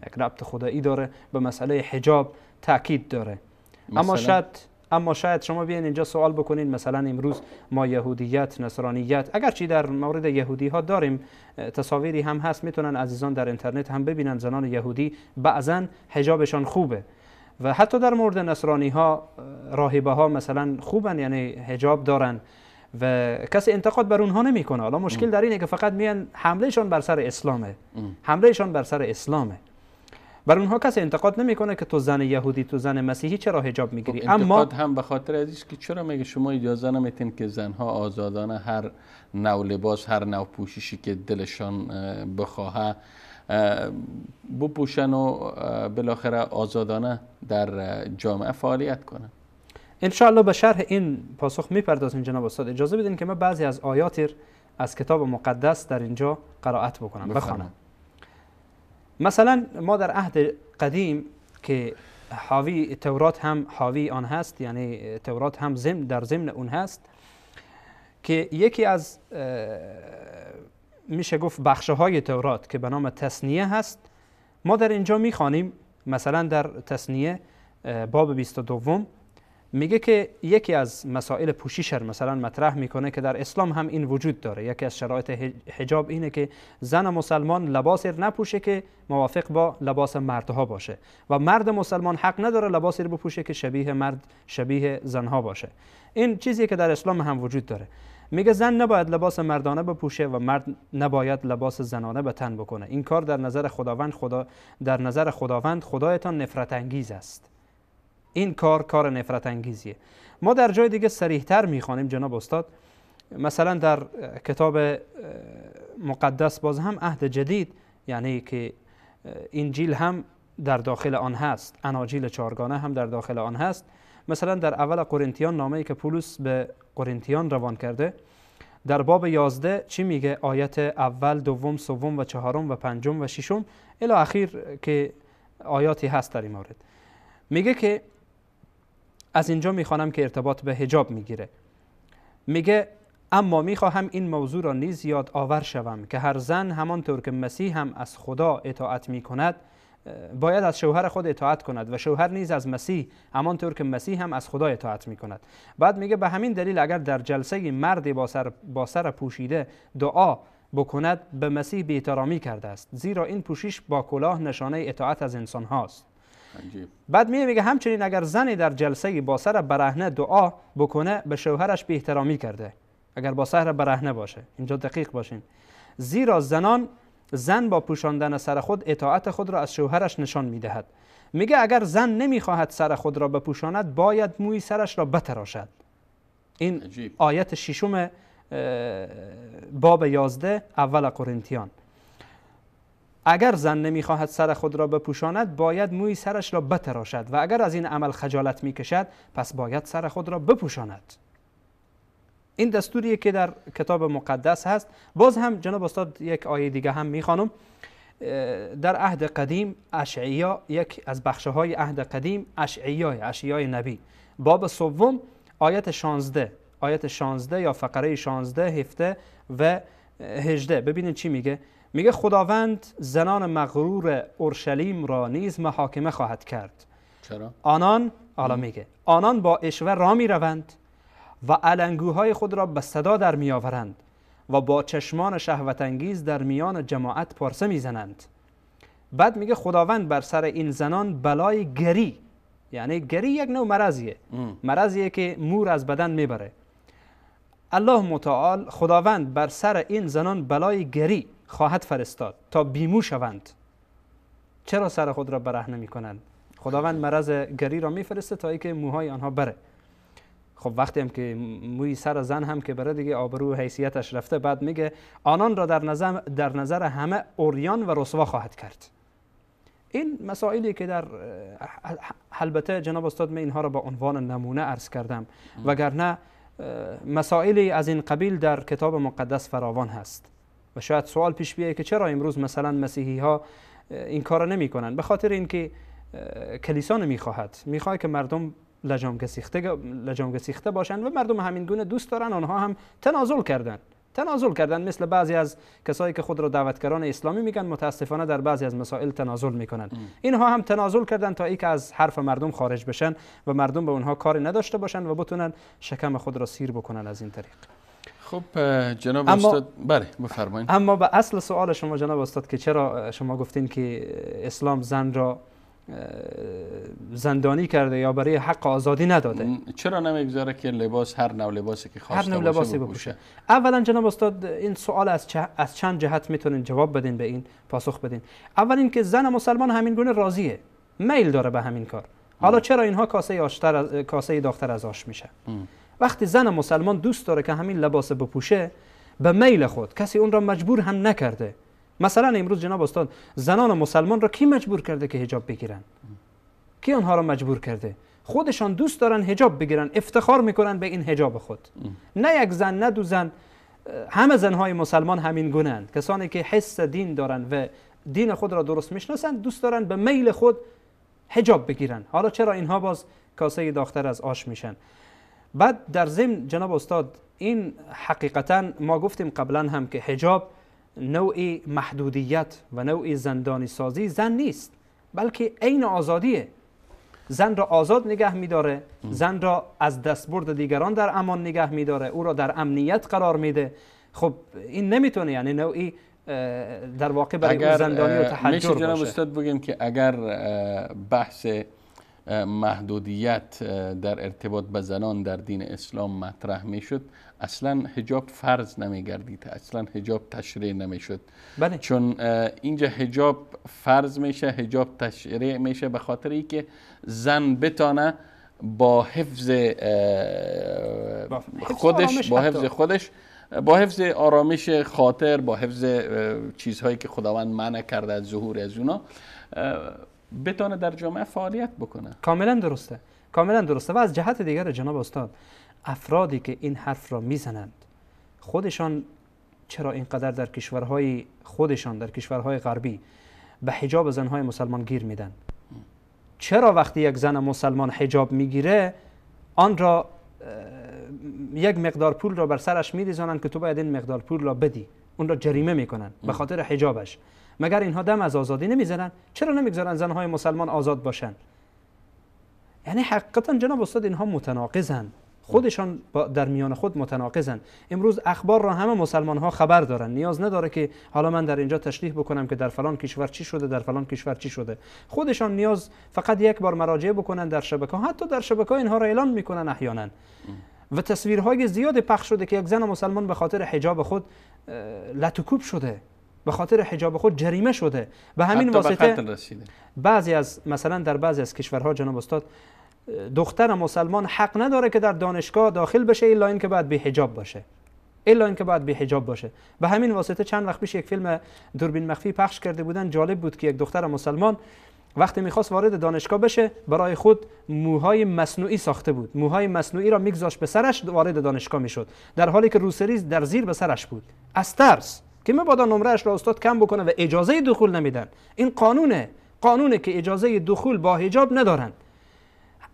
یک ربط خدایی داره به مسئله حجاب تاکید داره. اما شاید شما بیاین اینجا سوال بکنین مثلا امروز ما یهودیت، نصرانیت، اگرچه در مورد یهودی ها داریم تصاویری هم هست، میتونن عزیزان در اینترنت هم ببینن زنان یهودی بعضا حجابشان خوبه و حتی در مورد نصرانی ها، راهبه ها مثلا خوبن، یعنی حجاب دارن و کسی انتقاد بر اونها نمیکنه. حالا مشکل در اینه که فقط میان حملهشون بر سر اسلامه، حملهشون بر سر اسلامه. بر اونها کسی انتقاد نمیکنه که تو زن یهودی، تو زن مسیحی چرا حجاب میگیری. انتقاد هم به خاطر ازیست که چرا میگه شما اجازه نمیتین که زنها آزادانه هر نوع لباس، هر نوع پوششی که دلشان بخواه بپوشن و بالاخره آزادانه در جامعه فعالیت کنن. انشاءالله به شرح این پاسخ میپردازیم جناب استاد. اجازه بدین که من بعضی از آیاتی از کتاب مقدس در اینجا قرائت بکنم، بخوانم. مثلا ما در عهد قدیم که حاوی تورات هم حاوی آن هست، یعنی تورات هم در ضمن اون هست که یکی از میشه گفت بخش‌های تورات که به نام تثنیه هست. ما در اینجا میخوانیم مثلا در تثنیه باب 22 میگه که یکی از مسائل پوشش مثلا مطرح میکنه که در اسلام هم این وجود داره. یکی از شرایط حجاب اینه که زن مسلمان لباسی نپوشه که موافق با لباس مردها باشه و مرد مسلمان حق نداره لباسی رو بپوشه که شبیه مرد شبیه زنها باشه. این چیزی که در اسلام هم وجود داره. میگه زن نباید لباس مردانه بپوشه و مرد نباید لباس زنانه به تن بکنه. این کار در نظر خداوند خدایتان نفرت انگیز است. این کار نفرت انگیزیه. ما در جای دیگه صریح‌تر میخوانیم جناب استاد، مثلا در کتاب مقدس باز هم عهد جدید، یعنی که انجیل هم در داخل آن هست، اناجیل چهارگانه هم در داخل آن هست. مثلا در اول قرنتیان، نامه‌ای که پولس به قرنتیان روان کرده، در باب 11 چی میگه؟ آیت اول، دوم، سوم و چهارم و پنجم و ششم الی اخیر که آیاتی هست در این مورد. میگه که از اینجا میخوانم که ارتباط به حجاب میگیره. میگه اما میخواهم این موضوع را نیز یاد آور شوم که هر زن همانطور که مسیح هم از خدا اطاعت میکند باید از شوهر خود اطاعت کند و شوهر نیز از مسیح همانطور که مسیح هم از خدا اطاعت میکند. بعد میگه به همین دلیل اگر در جلسه مرد با سر پوشیده دعا بکند به مسیح بی‌احترامی کرده است، زیرا این پوشش با کلاه نشانه اطاعت از انسان هاست. بعد میگه همچنین اگر زنی در جلسه با سر برهنه دعا بکنه به شوهرش بی‌احترامی کرده، اگر با سر برهنه باشه. اینجا دقیق باشین، زیرا زن با پوشاندن سر خود اطاعت خود را از شوهرش نشان میدهد. میگه اگر زن نمیخواهد سر خود را بپوشاند باید موی سرش را بتراشد. این آیت ششم باب 11 اول قرنتیان. اگر زن نمیخواهد سر خود را بپوشاند باید موی سرش را بتراشد و اگر از این عمل خجالت میکشد پس باید سر خود را بپوشاند. این دستوریه که در کتاب مقدس هست. باز هم جناب استاد یک آیه دیگه هم میخوانم در عهد قدیم، اشعیا، یک از بخشهای عهد قدیم، اشعیای نبی، باب سوم آیت 16 یا فقره 16، 17 و 18. ببینید چی میگه. میگه خداوند زنان مغرور اورشلیم را نیز محاکمه خواهد کرد. چرا؟ آنان با عشوه را می روند و علنگوهای خود را به صدا در می آورند و با چشمان شهوت انگیز در میان جماعت پارسه می زنند. بعد میگه خداوند بر سر این زنان بلای گری، یعنی گری یک نوع مرضیه که مور از بدن میبره. الله متعال خداوند بر سر این زنان بلای گری خواهد فرستاد تا بیمو شوند. چرا سر خود را برهنه میکنند؟ خداوند مرض گری را میفرسته تا اینکه موهای آنها بره. خب وقتی هم که موی سر زن هم که بره دیگه آبرو و حیثیتش رفته. بعد میگه آنان را در نظر همه عریان و رسوا خواهد کرد. این مسائلی که در البته جناب استاد من اینها را با عنوان نمونه عرض کردم، وگرنه مسائلی از این قبیل در کتاب مقدس فراوان هست و شاید سوال پیش بیاید که چرا امروز مثلا مسیحی ها این کار نمی کنند؟ به خاطر اینکه کلیسا میخواهد که مردم لجام گسیخته باشند و مردم همین گونه دوست دارن. آنها هم تنازل کردن مثل بعضی از کسایی که خود را دعوتگران اسلامی میگن، متاسفانه در بعضی از مسائل تنازل میکنن. اینها هم تنازل کردن تا اینکه از حرف مردم خارج بشن و مردم به اونها کاری نداشته باشن و بتونن شکم خود را سیر بکنن از این طریق. خب جناب استاد بله بفرمایید. اما به اصل سوال شما جناب استاد که چرا شما گفتین که اسلام زن را زندانی کرده یا برای حق آزادی نداده، چرا نمیگذاره که لباس هر نوع لباسی که خواسته هر نوع لباسی بپوشه؟ اولا جناب استاد این سوال از چند جهت میتونین جواب بدین، به این پاسخ بدین. اول این که زن مسلمان همین گونه راضیه، میل داره به همین کار. حالا چرا اینها کاسه داغ‌تر از آش میشه؟ وقتی زن مسلمان دوست داره که همین لباس بپوشه به میل خود، کسی اون را مجبور هم نکرده. مثلا امروز جناب استاد زنان مسلمان را کی مجبور کرده که حجاب بگیرن؟ کی آنها را مجبور کرده؟ خودشان دوست دارن حجاب بگیرن، افتخار میکنن به این حجاب خود. نه یک زن، نه دو زن، همه زنهای مسلمان همین گونه‌اند. کسانی که حس دین دارن و دین خود را درست میشناسن دوست دارن به میل خود حجاب بگیرن. حالا چرا اینها باز کاسه داغ‌تر از آش میشن؟ بعد در ضمن جناب استاد، این حقیقتا ما گفتیم قبلا هم که حجاب نوعی محدودیت و نوعی زندانی سازی زن نیست، بلکه عین آزادیه. زن را آزاد نگه می‌داره، زن را از دستبرد دیگران در امان نگه می‌داره، او را در امنیت قرار میده. خب این نمیتونه یعنی نوعی در واقع برای اون زندانی و تحجر میشه باشه. جناب استاد بگیم که اگر بحث محدودیت در ارتباط به زنان در دین اسلام مطرح میشد، اصلا حجاب فرض نمیگردید، اصلا حجاب تشریع نمیشد. بله. چون اینجا حجاب فرض میشه، حجاب تشریع میشه به خاطر اینکه زن بتانه با حفظ خودش، با حفظ آرامش خاطر، با حفظ چیزهایی که خداوند منع کرده از ظهور از اونا، بتونه در جامعه فعالیت بکنه. کاملا درسته، کاملا درسته. و از جهت دیگر جناب استاد، افرادی که این حرف را میزنند خودشان چرا اینقدر در کشورهای خودشان، در کشورهای غربی، به حجاب زنهای مسلمان گیر میدن؟ چرا وقتی یک زن مسلمان حجاب میگیره آن را یک مقدار پول را بر سرش میریزانند که تو باید این مقدار پول را بدی، اون را جریمه میکنن به خاطر حجابش؟ مگر اینها دم از آزادی نمیزنن؟ چرا نمیگذارن زنهای مسلمان آزاد باشن؟ یعنی حقیقتا جناب استاد اینها متناقضن، خودشان در میان خود متناقضن. امروز اخبار را همه مسلمان ها خبر دارن، نیاز نداره که حالا من در اینجا تشریح بکنم که در فلان کشور چی شده، در فلان کشور چی شده. خودشان نیاز فقط یک بار مراجعه بکنن در شبکه ها، حتی در شبکه ها اینها را اعلان میکنن احیانا. و تصویرهای زیاد پخش شده که یک زن مسلمان به خاطر حجاب خود لطوکوب شده، به خاطر حجاب خود جریمه شده. به همین واسطه بعضی از مثلا در بعضی از کشورها جناب استاد، دختر مسلمان حق نداره که در دانشگاه داخل بشه الا اینکه باید بی حجاب باشه، الا اینکه باید بی حجاب باشه. به همین واسطه چند وقت پیش یک فیلم دوربین مخفی پخش کرده بودن، جالب بود که یک دختر مسلمان وقتی میخواست وارد دانشگاه بشه برای خود موهای مصنوعی ساخته بود، موهای مصنوعی را میگذاشت به سرش، وارد دانشگاه میشد، در حالی که روسری در زیر به سرش بود، از ترس که مبادا نمرهش را استاد کم بکنه و اجازه دخول نمیدن. این قانونه که اجازه دخول با حجاب ندارن.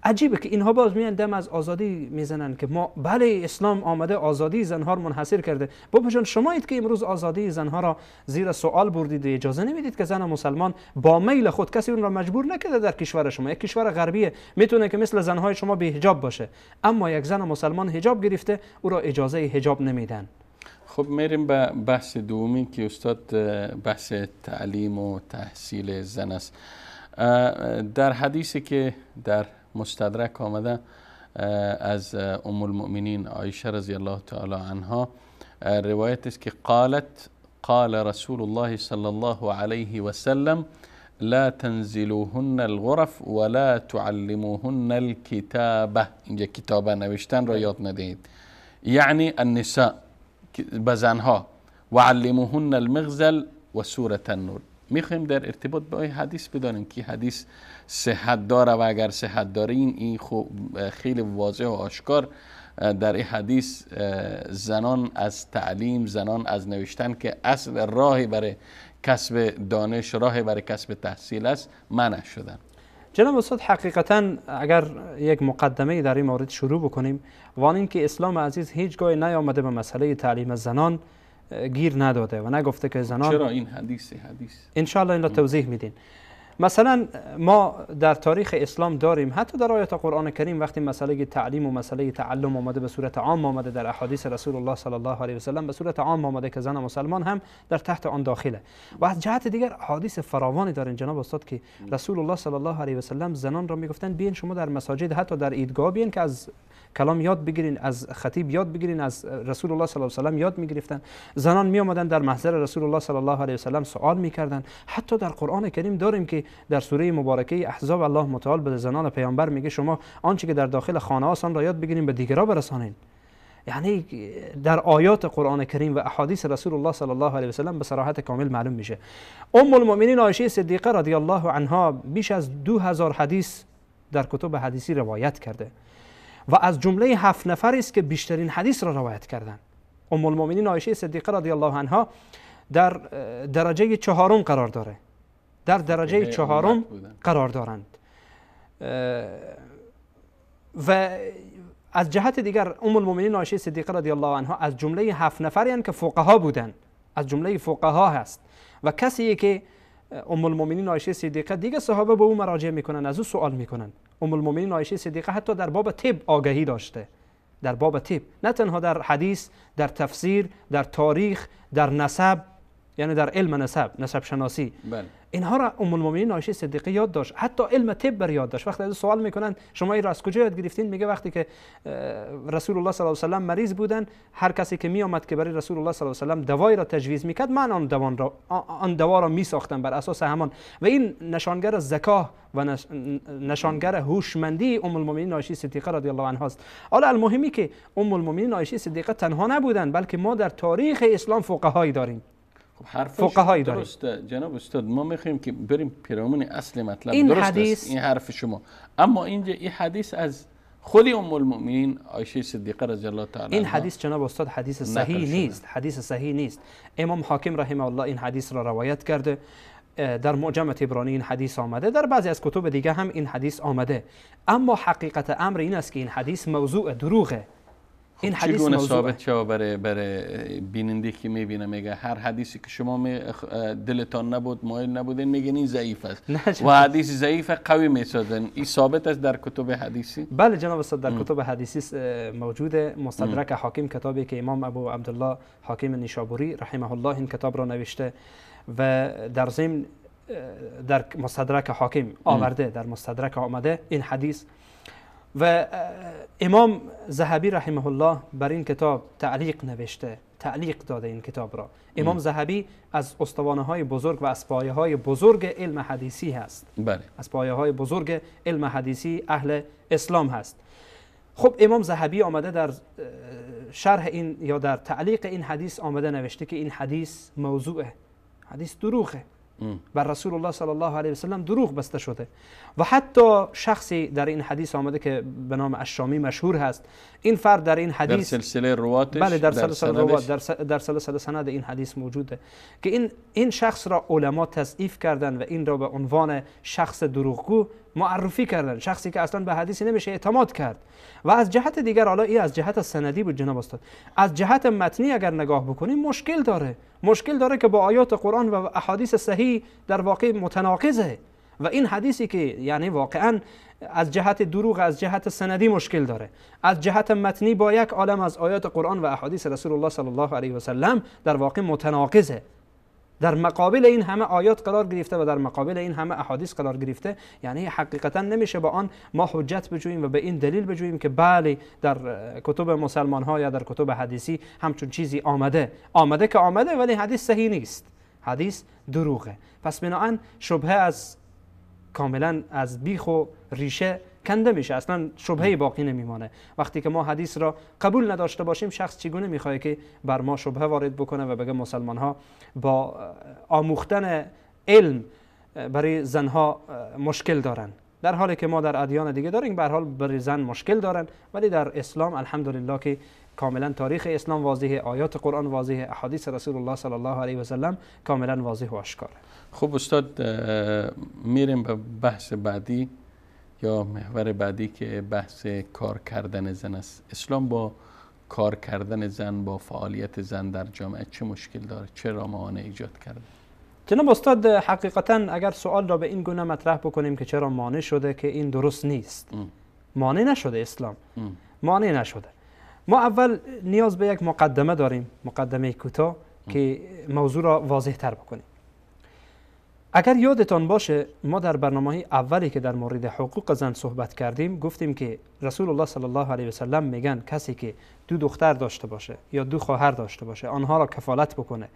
عجیبه که اینها باز میان دم از آزادی میزنن که ما بله اسلام آمده آزادی زنها رو منحصر کرده. بابا جان شمایید که امروز آزادی زنها را زیر سوال بردید و اجازه نمیدید که زن مسلمان با میل خود، کسی اون را مجبور نکرده در کشور شما، یک کشور غربیه میتونه که مثل زنهای شما بی حجاب باشه، اما یک زن مسلمان حجاب گرفته او را اجازه حجاب نمیدن. خب میریم به بحث دومی که استاد بحث تعلیم و تحصیل زن است. در حدیثی که در مستدرک آمده از ام المؤمنین عایشه رضی الله تعالی عنها روایت است که قال رسول الله صلی الله علیه و سلم لا تنزلوهن الغرف ولا تعلموهن الكتابه. اینجا کتابه نوشتن را یاد ندهید، یعنی النساء به زنها، و علموهن المغزل و سوره النور. میخوایم در ارتباط با این حدیث بدانیم که حدیث صحت داره و اگر صحت دارین این خیلی واضح و آشکار در این حدیث زنان از تعلیم، زنان از نوشتن که اصل راهی برای کسب دانش، راهی برای کسب تحصیل است، منع شدن. جناب استاد حقیقتا اگر یک مقدمه در این مورد شروع بکنیم، وان این که اسلام عزیز هیچگاه نیامده به مسئله تعلیم زنان گیر نداده و نگفته که زنان. چرا این حدیث ان شاء الله این را توضیح میدین. مثلا ما در تاریخ اسلام داریم حتی در آیات قرآن کریم وقتی مسئله تعلیم و مسئله تعلم آمده به صورت عام آمده، در احادیث رسول الله صلی الله علیه و سلم به صورت عام آمده که زن مسلمان هم در تحت آن داخله. و از جهت دیگر احادیث فراوانی دارین جناب استاد که رسول الله صلی الله علیه و سلم زنان را میگفتن بیاین شما در مساجد، حتی در عیدگاه بیاین که از کلام یاد بگیرین، از خطیب یاد بگیرین، از رسول الله صلی الله علیه و سلم یاد میگرفتن. زنان می آمدن در محضر رسول الله صلی الله علیه و سلم سوال میکردن. حتی در قرآن کریم داریم که در سوره مبارکه احزاب الله متعال به زنان پیامبر میگه شما آنچه که در داخل خانه هاست آن را یاد بگیرین به دیگران برسانین. یعنی در آیات قرآن کریم و احادیث رسول الله صلی الله علیه و سلم به صراحت کامل معلوم میشه. ام المؤمنین عایشه صدیقه رضی الله عنها بیش از 2000 حدیث در کتب حدیثی روایت کرده و از جمله 7 نفر است که بیشترین حدیث را روایت کردند. ام المؤمنین عایشه صدیقه رضی الله عنها در درجه 4 قرار داره، در درجه 4 قرار دارند و از جهت دیگر ام المؤمنین عایشه صدیقه رضی الله عنها از جمله 7 نفری که فقها بودن، از جمله فقها هست و کسی که ام المؤمنین عایشه صدیقه دیگه صحابه به او مراجعه میکنن، از او سوال میکنن. ام المؤمنین عایشه صدیقه حتی در باب طب آگاهی داشته، در باب طب، نه تنها در حدیث، در تفسیر، در تاریخ، در نسب، یعنی در علم نسب شناسی. بله. اینها را ام المؤمنین عایشه صدیقه یاد داشت، حتی علم طب بر یاد داشت. وقتی از سوال میکنن شما این را از کجا یاد گرفتین، میگه وقتی که رسول الله صلی الله علیه و سلم مریض بودن، هر کسی که می آمد که برای رسول الله صلی الله علیه و سلم دوایی را تجویز میکرد، من آن دوا را میساختم بر اساس همان. و این نشانگر ذکا و نشانگر هوشمندی ام المؤمنین عایشه صدیقه رضی الله عنها است. حالا المهمی که ام المؤمنین عایشه صدیقه تنها نبودن، بلکه ما در تاریخ اسلام فقهایی داریم. خب حرف درسته جناب استاد، ما میخوایم که بریم پیرامون اصل مطلب. این درست حدیث است این حرف شما، اما اینجا این حدیث از خود ام المؤمنین عایشه صدیقه رضی الله تعالی این حدیث جناب استاد حدیث صحیح نیست، حدیث صحیح نیست. امام حاکم رحمه الله این حدیث را روایت کرده، در معجم طبرانی این حدیث آمده، در بعضی از کتب دیگه هم این حدیث آمده، اما حقیقت امر این است که این حدیث موضوع دروغه. این حدیث چگونه ثابت شد برای بیننده که میبینه میگه هر حدیثی که شما دلتان نبود مایل نبودین میگین این ضعیف است و حدیث ضعیف قوی میسازن، این ثابت است در کتب حدیثی؟ بله جناب استاد، در کتب حدیثی موجوده. مستدرک حاکم، کتابی که امام ابو عبدالله حاکم نیشابوری رحمه الله این کتاب را نوشته و در ضمن در مستدرک حاکم آورده، در مستدرک آمده این حدیث. و امام ذهبی رحمه الله بر این کتاب تعلیق نوشته، تعلیق داده این کتاب را. امام ذهبی از استوانه های بزرگ و از پایه های بزرگ علم حدیثی هست. بله. از پایه های بزرگ علم حدیثی اهل اسلام هست. خب امام ذهبی آمده در شرح این یا در تعلیق این حدیث آمده نوشته که این حدیث موضوعه، حدیث دروغه، بر رسول الله صلی الله علیه و سلم دروغ بسته شده. و حتی شخصی در این حدیث آمده که به نام الشامی مشهور هست، این فرد در این حدیث در سلسله رواتش، بله در سلسله روات، در سلسله سند این حدیث موجوده که این شخص را علما تضعیف کردن و این را به عنوان شخص دروغگو معرفی کردن، شخصی که اصلا به حدیثی نمیشه اعتماد کرد. و از جهت دیگر، حالا این از جهت سندی بود جناب استاد، از جهت متنی اگر نگاه بکنیم مشکل داره که با آیات قرآن و احادیث صحیح در واقع متناقضه. و این حدیثی که یعنی واقعا از جهت دروغ، از جهت سندی مشکل داره، از جهت متنی با یک عالم از آیات قرآن و احادیث رسول الله صلی الله علیه و سلم در واقع متناقضه. در مقابل این همه آیات قرار گرفته و در مقابل این همه احادیث قرار گرفته، یعنی حقیقتا نمیشه با آن ما حجت بجوییم و به این دلیل بجوییم که بله در کتب مسلمان ها یا در کتب حدیثی همچون چیزی آمده که آمده، ولی حدیث صحیح نیست، حدیث دروغه. پس بنابراین شبهه از کاملا از بیخ و ریشه کنده میشه، اصلا شبهه باقی نمیمانه. وقتی که ما حدیث را قبول نداشته باشیم، شخص چگونه میخواد که بر ما شبهه وارد بکنه و بگه مسلمان ها با آموختن علم برای زنها مشکل دارن، در حالی که ما در ادیان دیگه داریم به هر حال برای زن مشکل دارن، ولی در اسلام الحمدلله که کاملا تاریخ اسلام واضحه، آیات قرآن واضحه، احادیث رسول الله صلی الله علیه و سلم کاملا واضح و آشکاره. خب استاد، میریم به بحث بعدی یا محور بعدی که بحث کار کردن زن است. اسلام با کار کردن زن، با فعالیت زن در جامعه چه مشکل داره؟ چه رامانه ایجاد کرده؟ جناب استاد، حقیقتا اگر سوال را به این گونه مطرح بکنیم که چرا مانع شده، که این درست نیست. مانع نشده اسلام، مانع نشده. ما اول نیاز به یک مقدمه داریم، مقدمه کوتاه که موضوع را واضح تر بکنیم. اگر یادتان باشه ما در برنامه اولی که در مورد حقوق زن صحبت کردیم گفتیم که رسول الله صلی الله علیه و سلم میگن کسی که 2 دختر داشته باشه یا 2 خواهر داشته باشه، آنها را کفالت بکنه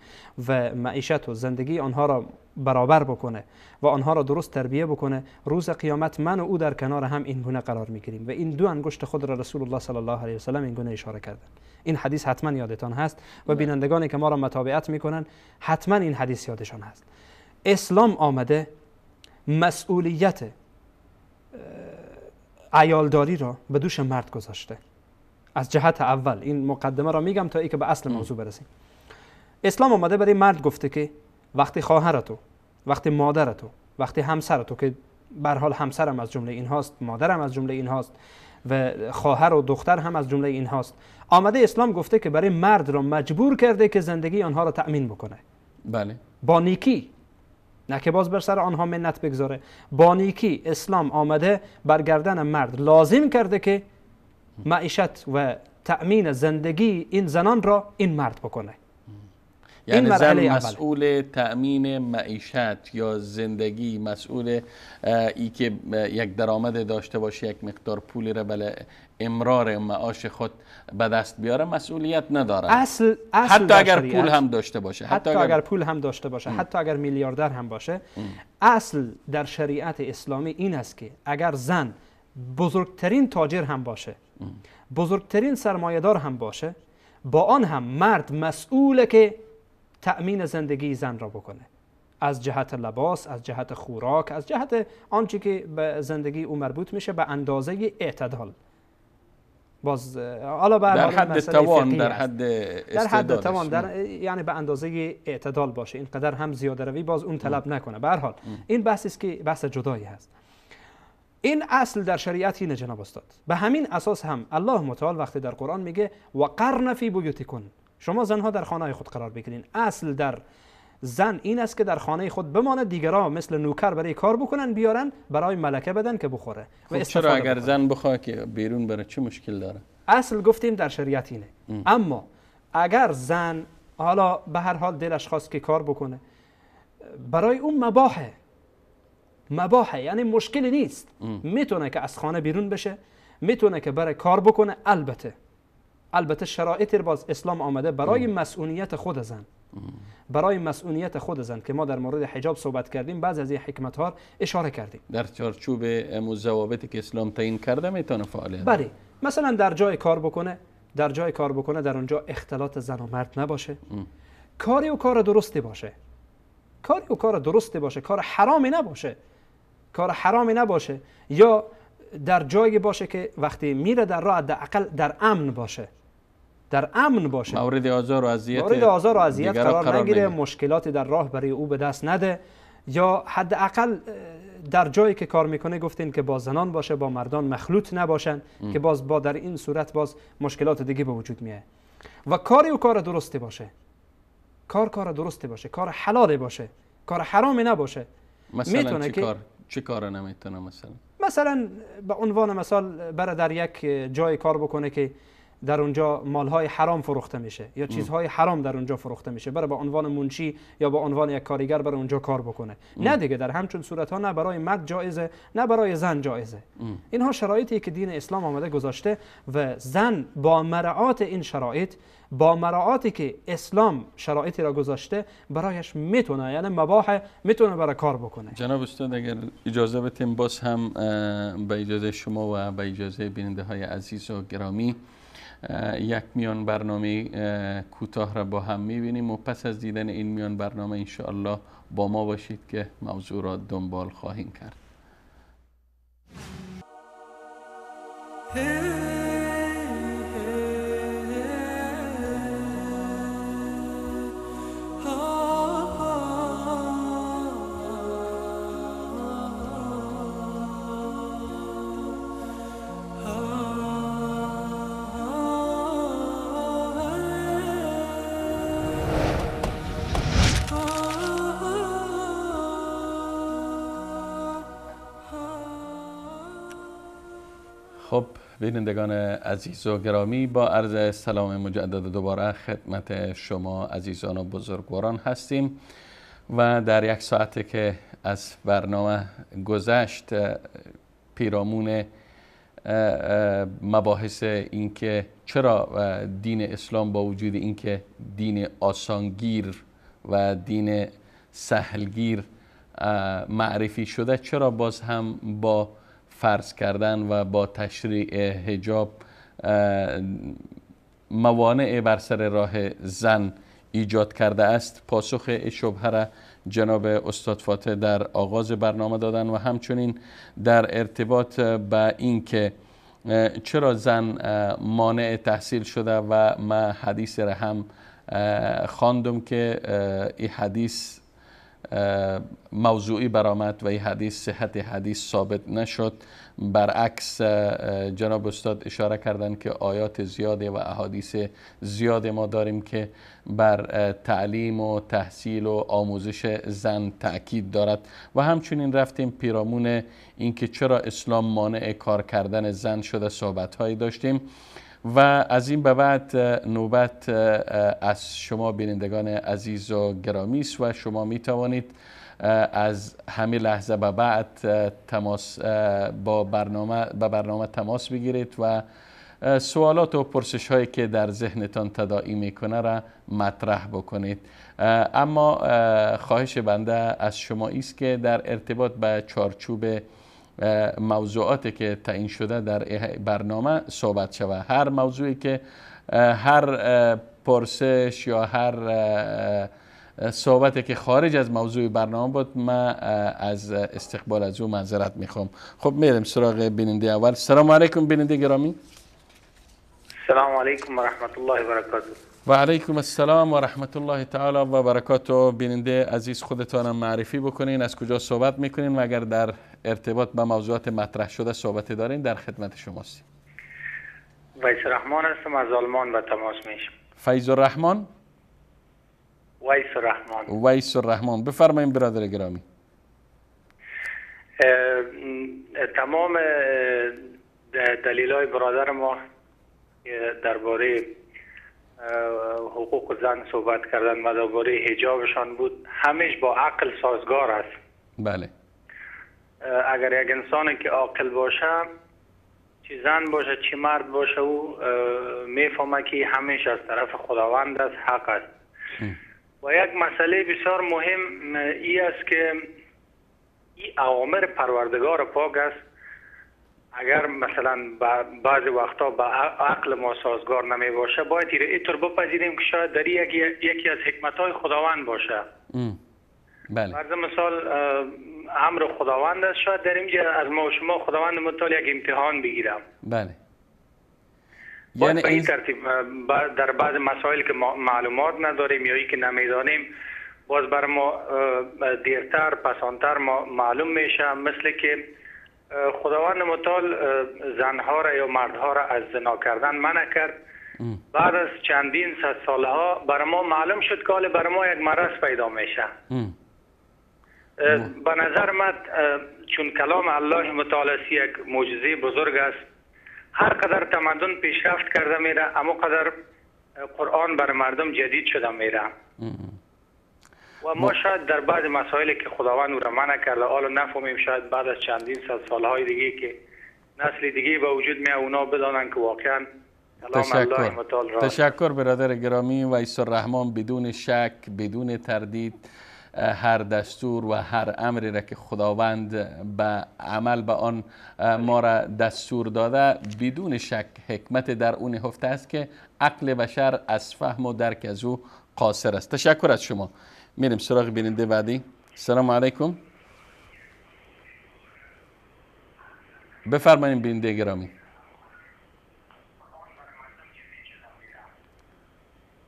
و معیشت و زندگی آنها را برابر بکنه و آنها را درست تربیه بکنه، روز قیامت من و او در کنار هم این گونه قرار میگیریم. و این 2 انگشت خود را رسول الله صلی الله علیه و سلم این گونه اشاره کردن. این حدیث حتما یادتان هست و بینندگانی که ما را متابعت میکنن حتما این حدیث یادشان هست. اسلام آمده مسئولیت عیالداری را به دوش مرد گذاشته. از جهت اول این مقدمه را میگم تا ای که به اصل موضوع برسیم. اسلام آمده برای مرد گفته که وقتی خواهرتو، وقتی مادرتو، وقتی همسرتو که به هر حال همسرم از جمله این هاست، مادرم از جمله این هاست و خواهر و دختر هم از جمله این هاست. آمده اسلام گفته که برای مرد را مجبور کرده که زندگی آنها را تأمین بکنه. بله. با نیکی، نه که باز بر سر آنها منت بگذاره. با نیکی اسلام آمده بر گردن مرد لازم کرده که معیشت و تأمین زندگی این زنان را این مرد بکنه. یعنی زن مسئول تأمین معیشت یا زندگی، مسئول ای که یک درآمد داشته باشه، یک مقدار پولی را بله امرار معاش خود به دست بیاره، مسئولیت نداره. اصل حتی اگر پول هم داشته باشه، حتی اگر پول هم داشته باشه، حتی اگر میلیاردر هم باشه. اصل در شریعت اسلامی این است که اگر زن بزرگترین تاجر هم باشه، بزرگترین سرمایه‌دار هم باشه، با آن هم مرد مسئوله که تأمین زندگی زن را بکنه، از جهت لباس، از جهت خوراک، از جهت آنچه که به زندگی او مربوط میشه، به اندازه اعتدال. باز حالا در حد توان، در حد استعدادش، یعنی به اندازه اعتدال باشه، اینقدر هم زیاده روی باز اون طلب نکنه. به هر حال این بحثی است که بحث جدایی هست. این اصل در شریعت اینه جناب استاد. به همین اساس هم الله متعال وقتی در قرآن میگه و قرن فی بیوتکن، شما زنها در خانه خود قرار بگیرین. اصل در زن این است که در خانه خود بمانه، دیگران مثل نوکر برای کار بکنن بیارن برای ملکه بدن که بخوره. خب چرا اگر زن بخواد که بیرون بره چه مشکل داره؟ اصل گفتیم در شریعت اینه. اما اگر زن حالا به هر حال دلش خواست که کار بکنه، برای اون مباحه، یعنی مشکلی نیست. میتونه که از خانه بیرون بشه، میتونه که برای کار بکنه. البته شرایطی باز اسلام آمده برای مسئولیت خود زن، برای مسئولیت خود زن که ما در مورد حجاب صحبت کردیم، بعضی از این حکمت ها اشاره کردیم. در چارچوب ضوابطی که اسلام تعیین کرده میتونه فعالیت. بله، مثلا در جای کار بکنه، در اونجا اختلاط زن و مرد نباشه، کاری و کار درستی باشه، کار حرامی نباشه، یا در جایی باشه که وقتی میره در راه حداقل در امن باشه، مورد آزار و اذیت قرار نگیره، مشکلاتی در راه برای او به دست نده، یا حداقل در جایی که کار میکنه گفتین که با زنان باشه، با مردان مخلوط نباشن که باز با در این صورت باز مشکلات دیگه به وجود میاد. و کار درستی باشه، کار درستی باشه، کار حلالی باشه، کار حرامی نباشه. مثلا چه کار نمیتونه؟ مثلا به عنوان مثال برای در یک جای کار بکنه که در اونجا مالهای حرام فروخته میشه یا چیزهای حرام در اونجا فروخته میشه، برای به عنوان منشی یا به عنوان یک کارگر برای اونجا کار بکنه. نه دیگه، در همچون صورت ها نه برای مرد جایزه نه برای زن جایزه. اینها شرایطی که دین اسلام آمده گذاشته و زن با مراعات این شرایط، با مراعاتی که اسلام شرایطی را گذاشته برایش میتونه، یعنی مباح، میتونه برای کار بکنه. جناب استاد اگر اجازه بدیم باز هم به اجازه شما و به اجازه بیننده های عزیز و گرامی یک میان برنامه کوتاه را با هم میبینیم و پس از دیدن این میان برنامه انشاءالله با ما باشید که موضوع را دنبال خواهیم کرد. خب بینندگان عزیز و گرامی، با عرض سلام مجدد دوباره خدمت شما عزیزان و بزرگواران هستیم و در یک ساعته که از برنامه گذشت پیرامون مباحث این که چرا دین اسلام با وجود این که دین آسانگیر و دین سهلگیر معرفی شده، چرا باز هم با فرض کردن و با تشریع حجاب موانع بر سر راه زن ایجاد کرده است. پاسخ شبهه را جناب استاد فاتح در آغاز برنامه دادن و همچنین در ارتباط به این که چرا زن مانع تحصیل شده و ما حدیث را هم خواندم که این حدیث موضوعی برآمد و این حدیث صحت حدیث ثابت نشد. برعکس جناب استاد اشاره کردند که آیات زیاده و احادیث زیاد ما داریم که بر تعلیم و تحصیل و آموزش زن تأکید دارد و همچنین رفتیم پیرامون اینکه چرا اسلام مانع کار کردن زن شده صحبت هایی داشتیم و از این به بعد نوبت از شما بینندگان عزیز و گرامی است و شما می توانید از همین لحظه به بعد تماس با برنامه تماس بگیرید و سوالات و پرسش هایی که در ذهنتان تداعی میکنه را مطرح بکنید. اما خواهش بنده از شما است که در ارتباط به چارچوب موضوعاتی که تعیین شده در برنامه صحبت شود. هر موضوعی که هر پرسش یا هر صحبتی که خارج از موضوع برنامه بود من از استقبال از او معذرت میخوام. خب میریم سراغ بیننده اول. سلام علیکم بیننده گرامی. سلام علیکم و رحمت الله و برکاته. و علیکم السلام و رحمت الله تعالی و برکاته. بیننده عزیز خودتان معرفی بکنین، از کجا صحبت میکنین و اگر در ارتباط با موضوعات مطرح شده صحبت دارین در خدمت شماست. ویس الرحمن هستم از آلمان و تماس میشم. فیض الرحمن؟ ویس الرحمن. ویس الرحمن، بفرمایید برادر گرامی. تمام دلیلای برادر ما درباره حقوق زن صحبت کردن و درباره حجابشان بود همش با عقل سازگار است. بله. اگر یک انسانی که عاقل باشه، چی زن باشه چی مرد باشه، او میفهمه که همش از طرف خداوند است، حق است. و یک مسئله بسیار مهم ای است که این اوامر پروردگار پاک است. اگر مثلا بعضی وقتا با عقل ما سازگار نمی باشه، باید اینطور بپذیریم که شاید در یکی از حکمت‌های خداوند باشه. بله. فرض مثال امر خداوند است، شاید در اینجا از ما و شما خداوند متعال یک امتحان بگیرم. بله. یعنی این ترتیب در بعض مسائل که معلومات نداریم یا ای که نمیدانیم باز بر ما دیرتر پسانتر معلوم میشه، مثل که خداوند متعال زنها را یا مردها را از زنا کردن منع کرد. بعد از چندین صد سالها بر ما معلوم شد که بر ما یک مرض پیدا میشه. به نظر من چون کلام الله متعال یک معجزه بزرگ است، هر قدر تمدن پیشرفت کرده میره اما قدر قرآن بر مردم جدید شده میره و ما شاید در بعض مسائلی که خداوند او را منع کرده حالا نفهمیم، شاید بعد از چندین صد سالهای دیگه که نسل دیگه به وجود میاد اونا بدانن که واقعا کلام الله متعال راست. تشکر برادر گرامی ویس الرحمن. بدون شک بدون تردید هر دستور و هر امری را که خداوند به عمل به آن ما را دستور داده بدون شک حکمت در اون نهفته است که عقل بشر از فهم و درک از او قاصر است. تشکر از شما. میریم سراغ بیننده بعدی. سلام علیکم. بفرمایید بیننده گرامی.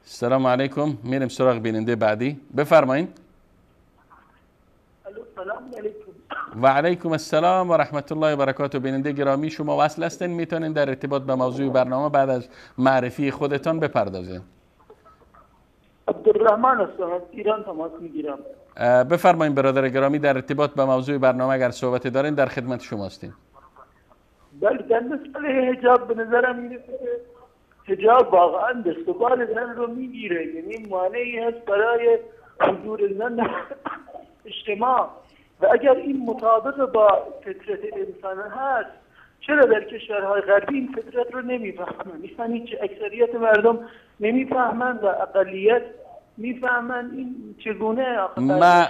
سلام علیکم. میریم سراغ بیننده بعدی. بفرمایید. سلام علیکم. و علیکم السلام و رحمت الله و برکاته. بیننده گرامی شما وصل هستین، میتونین در ارتباط به موضوع برنامه بعد از معرفی خودتان بپردازین. عبدالرحمن هستم از ایران تماس میگیرم. بفرمایید برادر گرامی در ارتباط به موضوع برنامه اگر صحبت دارین در خدمت شما هستیم. بله، در مسئله حجاب به نظرم میرسه که حجاب واقعا دستقبال زن رو میگیره، یعنی مانعی هست برای حضور زن در اجتماع و اگر این مطابق با فطرت انسان هست چرا در کشورهای غربی این فطرت رو نمیفهمن؟ یعنی که اکثریت مردم نمیفهمن و اقلیت میفهمن این چگونه؟ ما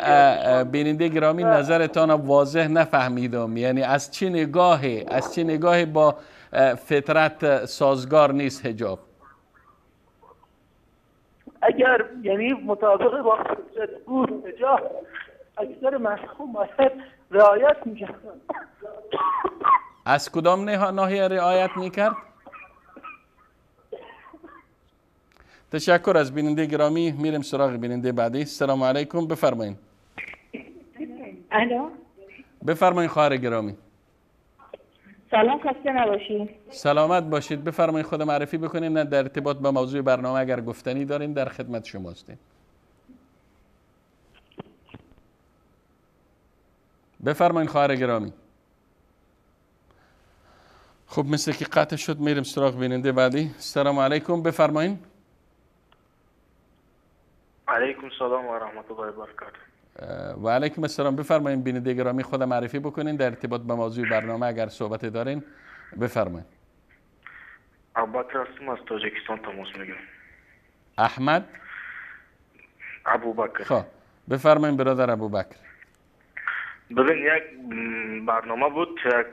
بیننده گرامی نظرتان واضح نفهمیدم، یعنی از چه نگاهی با فطرت سازگار نیست حجاب؟ اگر یعنی مطابق با فطرت بود حجاب اکثر مردم باید رعایت میکردن. از کدام ناحیه رعایت میکرد؟ تشکر از بیننده گرامی. میریم سراغ بیننده بعدی. سلام علیکم. بفرمایید. الو. بفرمایید خواهر گرامی. سلام، خسته نباشید. سلامت باشید. بفرمایید خود معرفی بکنید، نه در ارتباط با موضوع برنامه اگر گفتنی دارین در خدمت شما هستیم. بفرمایید خواهر گرامی. خب مثل که قطع شد، میریم سراغ بیننده بعدی. السلام علیکم، بفرمایید. علیکم السلام و رحمت الله و برکاته. و علیکم السلام. بفرمایید بیننده گرامی خود معرفی بکنین در ارتباط با موضوع برنامه اگر صحبت دارین بفرمایید. ابوبکر هستم از تاجیکستان تماس میگیرم. احمد ابوبکر. خب بفرمایید برادر ابوبکر. ببین یک برنامه بود، یک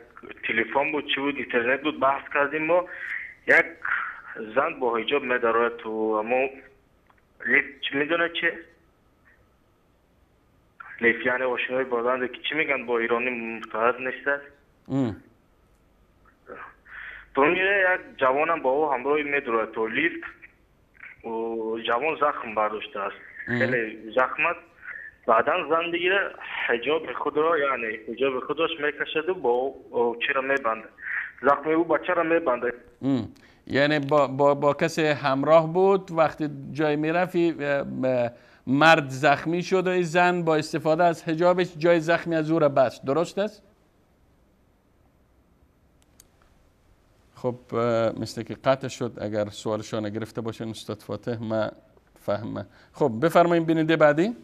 تلفن بود، چی بود، اینترنت بود، بحث کردیم ما. یک زن با حجاب میداره تو اما لیف میدونه چه؟ لیف یعنی آشنای بازنده که چی میگن با ایرانی متحد نیست. تو میره یک جوانم با او همراه میداره تو لیفت و جوان زخم برداشته است، خیلی زخم است. بعدا زن دیگه حجاب خود را یعنی حجاب خودش میکشد و با او چرا میبنده، زخم او بچه را میبنده. یعنی با کسی همراه بود، وقتی جای میرفی مرد زخمی شد و زن با استفاده از حجابش جای زخمی از او را بست. درست است؟ خب مثل که قطع شد. اگر سوالشان گرفته باشین استاد فاتح ما فهمه. خب بفرمایید بیننده بعدی.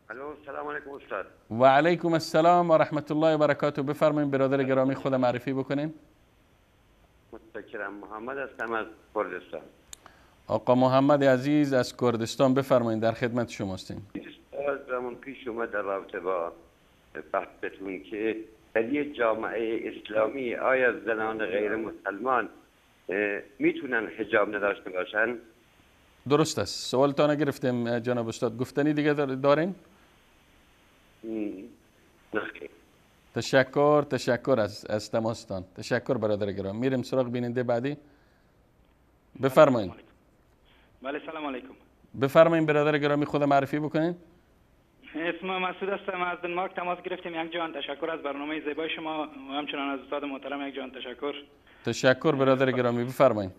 الو، سلام علیکم استاد. و علیکم السلام و رحمت الله و برکاته. بفرمایید برادر گرامی خود معرفی بکنین. متشکرم. محمد هستم از کردستان. آقا محمد عزیز از کردستان، بفرمایید در خدمت شما هستیم. زمان پیش اومد در رابطه با بحثتون که در یک جامعه اسلامی آیا زنان غیر مسلمان میتونن حجاب نداشته باشن؟ درست است. سوالتان گرفتیم جناب استاد. گفتنی دیگه دارین؟ تشکر از تماستان. تشکر برادر گرامی. میریم سراغ بیننده بعدی. بفرمایید. بله سلام علیکم. بفرمایید برادر گرامی خود معرفی بکنین. اسم مسعود هستم از دنمارک تماس گرفتیم. یک جان تشکر از برنامه زیبای شما و همچنان از استاد محترم. یک جان تشکر. تشکر برادر گرامی. بفرمایید.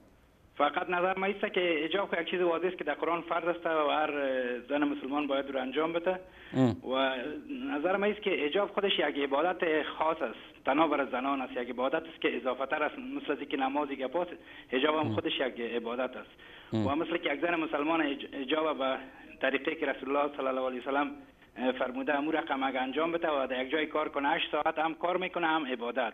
فقط نظر ما است که حجاب یک چیز واضح است که در قرآن فرض است و هر زن مسلمان باید رو انجام بده و نظر ما است که حجاب خودش یک عبادت خاص است، تنها برای زنان است، یک عبادت است که اضافه تر است، مثل از اینکه نمازی که پاس حجاب هم خودش یک عبادت است و مثل که یک زن مسلمان حجاب به طریقه که رسول الله صلی الله علیه و سلم فرموده امور رقم اگه انجام بده و در یک جای کار کنه 8 ساعت هم کار میکنه هم عبادت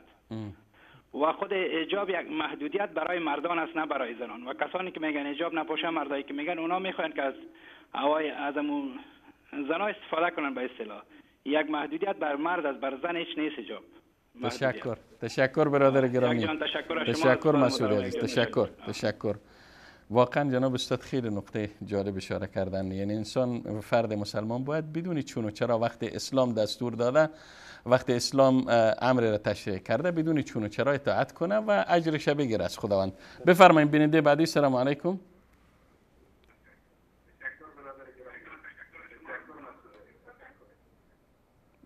و خود حجاب یک محدودیت برای مردان است نه برای زنان و کسانی که میگن حجاب نپوشن مردایی که میگن اونا میخوان که از هوای ازمون زنا استفاده کنن به اصطلاح. یک محدودیت بر مرد است، بر زن هیچ نیست حجاب. تشکر برادر گرامی. تشکر مسعود عزیز. تشکر. واقعا جناب استاد خیلی نقطه جالب اشاره کردن. یعنی انسان فرد مسلمان باید بدونی چون و چرا وقتی اسلام دستور داده، وقتی اسلام امر را تشریع کرده، بدونی چون و چرا اطاعت کنه و اجرش بگیره از خداوند. بفرمایید بیننده بعدی. سلام علیکم.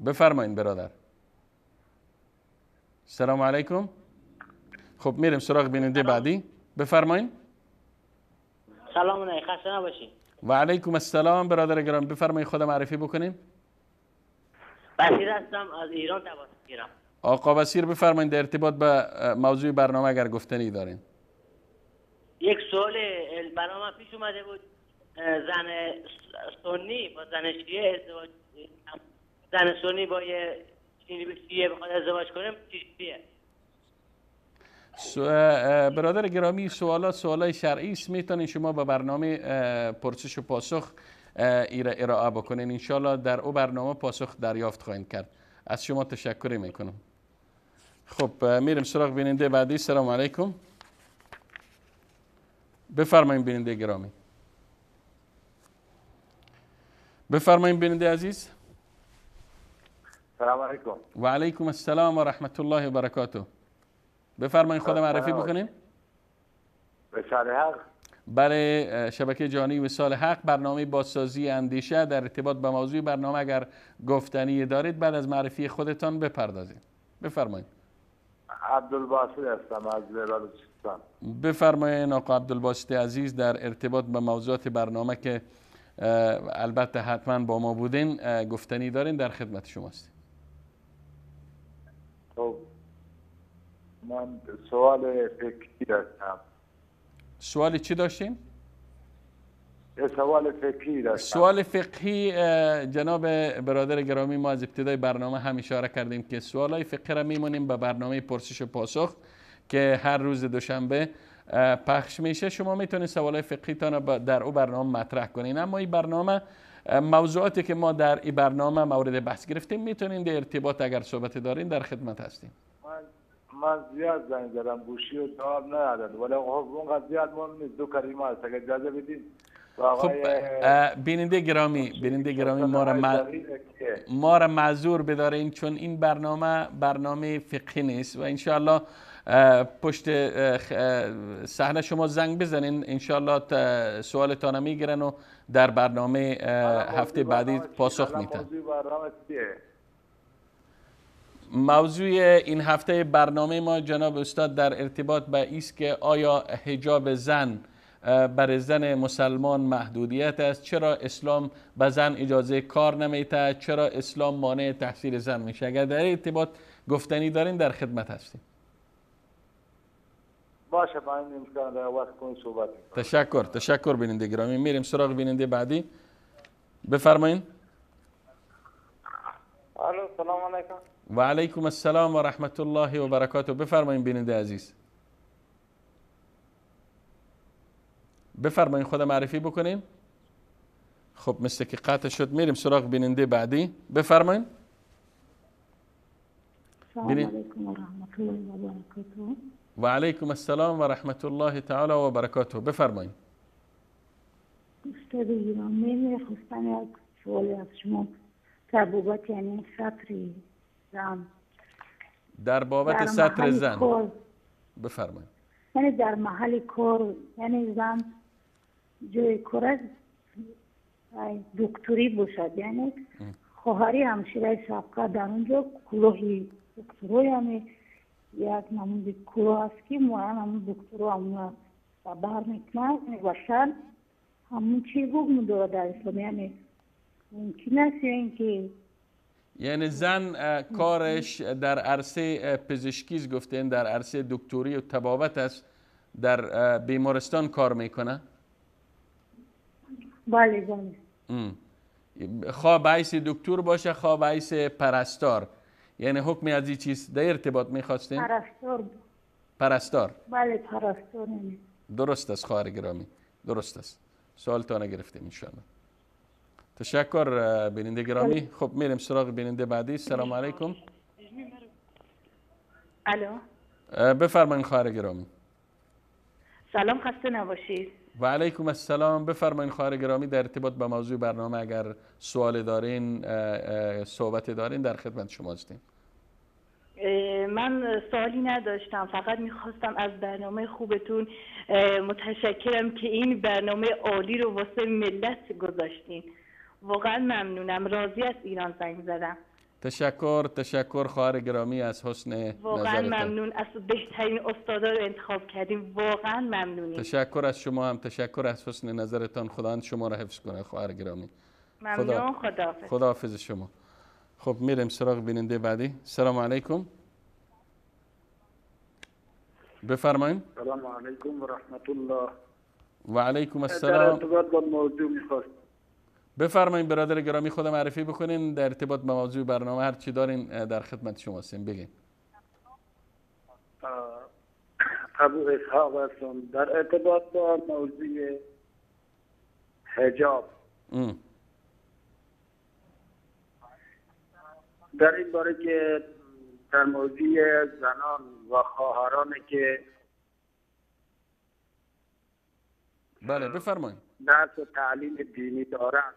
بفرمایید برادر. سلام علیکم. خب میریم سراغ بیننده بعدی. بفرمایید. سلام علیکم، خسته نباشید. و علیکم السلام برادر گرامی. بفرمایید خود معرفی بکنین. بصیر هستم از ایران تماس میگیرم. آقا بصیر بفرمایید در ارتباط به موضوع برنامه اگر گفتنی دارین. یک سوال برنامه پیش اومده بود، زن سنی با زن شیعه ازدواج، زن سنی با یه شیعه بخواد ازدواج کنه چیه؟ برادر گرامی سوالای شرعی است، میتونین شما به برنامه پرسش و پاسخ ارائه بکنین. انشالله در او برنامه پاسخ دریافت خواهید کرد. از شما تشکر میکنم. خب میریم سراغ بیننده بعدی. سلام علیکم. بفرمایید بیننده گرامی. بفرمایید بیننده عزیز. سلام علیکم. و علیکم السلام و رحمت الله و برکاته. بفرمایید خود معرفی بکنین. بشار حق. برای شبکه جهانی وصال حق، برنامه بازسازی اندیشه. در ارتباط به موضوع برنامه اگر گفتنی دارید بعد از معرفی خودتان بپردازید. بفرمایید. عبدالباسط هستم از بلوچستان. بفرمایید آقا عبدالباسط عزیز، در ارتباط به موضوعات برنامه که البته حتما با ما بودین گفتنی دارین، در خدمت شماست. خب من سوال فکری داشتم. سوال چی داشتین؟ سوال فقهی داشتم. سوال فقهی جناب برادر گرامی، ما از ابتدای برنامه هم اشاره کردیم که سوالای فقهی را میمونیم به برنامه پرسش و پاسخ که هر روز دوشنبه پخش میشه. شما میتونید سوالای فقهی تان در او برنامه مطرح کنین. اما این برنامه موضوعاتی که ما در این برنامه مورد بحث گرفتیم میتونین در ارتباط اگر صحبت دارین در خدمت هستیم. من زیاد زنگ زدم گوشی و جواب ندادن، ولی خب اونقدر زیاد مهم نیست. دو کلمه هست اگر اجازه بدین. خب بیننده گرامی ما را معذور بدارین چون این برنامه فقهی نیست و انشاءالله پشت صحنه شما زنگ بزنین، انشاءالله سوالتان میگیرن و در برنامه هفته بعدی پاسخ میتن. موضوع این هفته برنامه ما جناب استاد در ارتباط به ایست که آیا حجاب زن برای زن مسلمان محدودیت است؟ چرا اسلام به زن اجازه کار نمیده؟ چرا اسلام مانع تحصیل زن میشه؟ اگر در ارتباط گفتنی دارین در خدمت هستیم. باشه با این امکان را وقت کنید صحبت. تشکر بیننده گرامی. میریم سراغ بیننده بعدی. بفرمایین. الو سلام علیکم. و علیکم السلام و رحمت الله و برکاته. بفرمایین بیننده عزیز. بفرمایین خود معرفی بکنین. خب مثل که قطع شد. میریم سراغ بیننده بعدی. بفرمایین. سلام علیکم و رحمت الله و برکاته. و علیکم السلام و رحمت الله تعالی و برکاته. بفرمایین. استاد گرامی، میخواستم یک سوالی از شما در بابت یعنی سطر زن. در بابت سطر زن. بفرمایید. یعنی در محل کار، یعنی زن جای کار دکتری باشد، یعنی خواهری همشیره سابقه در اونجا کلاهی دکترای یعنی یک نمونده کلاه است که معین همون دکترها همون بر میکنن باشد، همون چی حکم داره در اسلام؟ یعنی ممکن است یا اینکه یعنی زن کارش در عرصه پزشکی گفتین، در عرصه دکتری و طبابت است، در بیمارستان کار میکنه؟ بله بله. خواه به حیث دکتر باشه خواه به حیث پرستار، یعنی حکم از این چیز در ارتباط میخواستیم؟ پرستار. بله پرستار. درست است خواهر گرامی، درست است. سوالتان گرفتیم انشاءالله. تشکر بیننده گرامی. خب میریم سراغ بیننده بعدی. سلام علیکم. الو. بفرمایید خواهر گرامی. سلام، خسته نباشید. و علیکم السلام. بفرمایید خواهر گرامی، در ارتباط با موضوع برنامه اگر سوال دارین صحبت دارین در خدمت شما هستیم. من سوالی نداشتم، فقط میخواستم از برنامه خوبتون متشکرم که این برنامه عالی رو واسه ملت گذاشتین. واقعا ممنونم. راضی از ایران زنگ زدم. تشکر خواهر گرامی از حسن نظرتان. واقعا ممنون، از بهترین استادا رو انتخاب کردیم. واقعا ممنونیم. تشکر از شما هم، تشکر از حسن نظرتان. خداوند شما را حفظ کنه خواهر گرامی. ممنون. خداحافظ شما. خب میریم سراغ بیننده بعدی. سلام علیکم. بفرمایید. سلام علیکم و رحمت الله. و علیکم السلام. در ارتباط با موضوع میخواست. بفرمایید برادر گرامی، خود معرفی بکنین در ارتباط با موضوع برنامه. هر چی دارین در خدمت شما هستیم، بگین. ابو اسحاق هستم. در ارتباط با موضوع حجاب در این باره که در موضوع زنان و خواهرانی که بله بفرمایید درس و تعلیم دینی دارند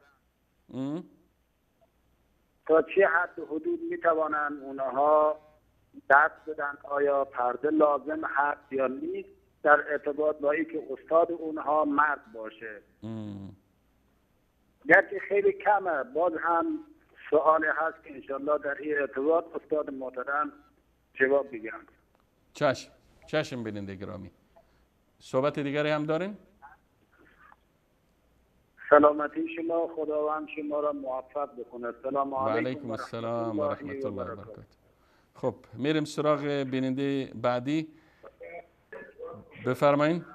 تا چه حد و حدود میتوانند اونها درس بدن؟ آیا پرده لازم هست یا نیست؟ در ارتباط با اینکه استاد اونها مرد باشه. گرچه خیلی کمه، باز هم سوالی هست که انشالله در این ارتباط استاد محترم جواب بگن. چشم بیننده گرامی. صحبت دیگری هم دارین؟ سلامتی شما، خداوند شما را موفق بکنه. سلام علیکم و السلام و رحمت الله و برکاته. خب میریم سراغ بیننده بعدی. بفرمایین.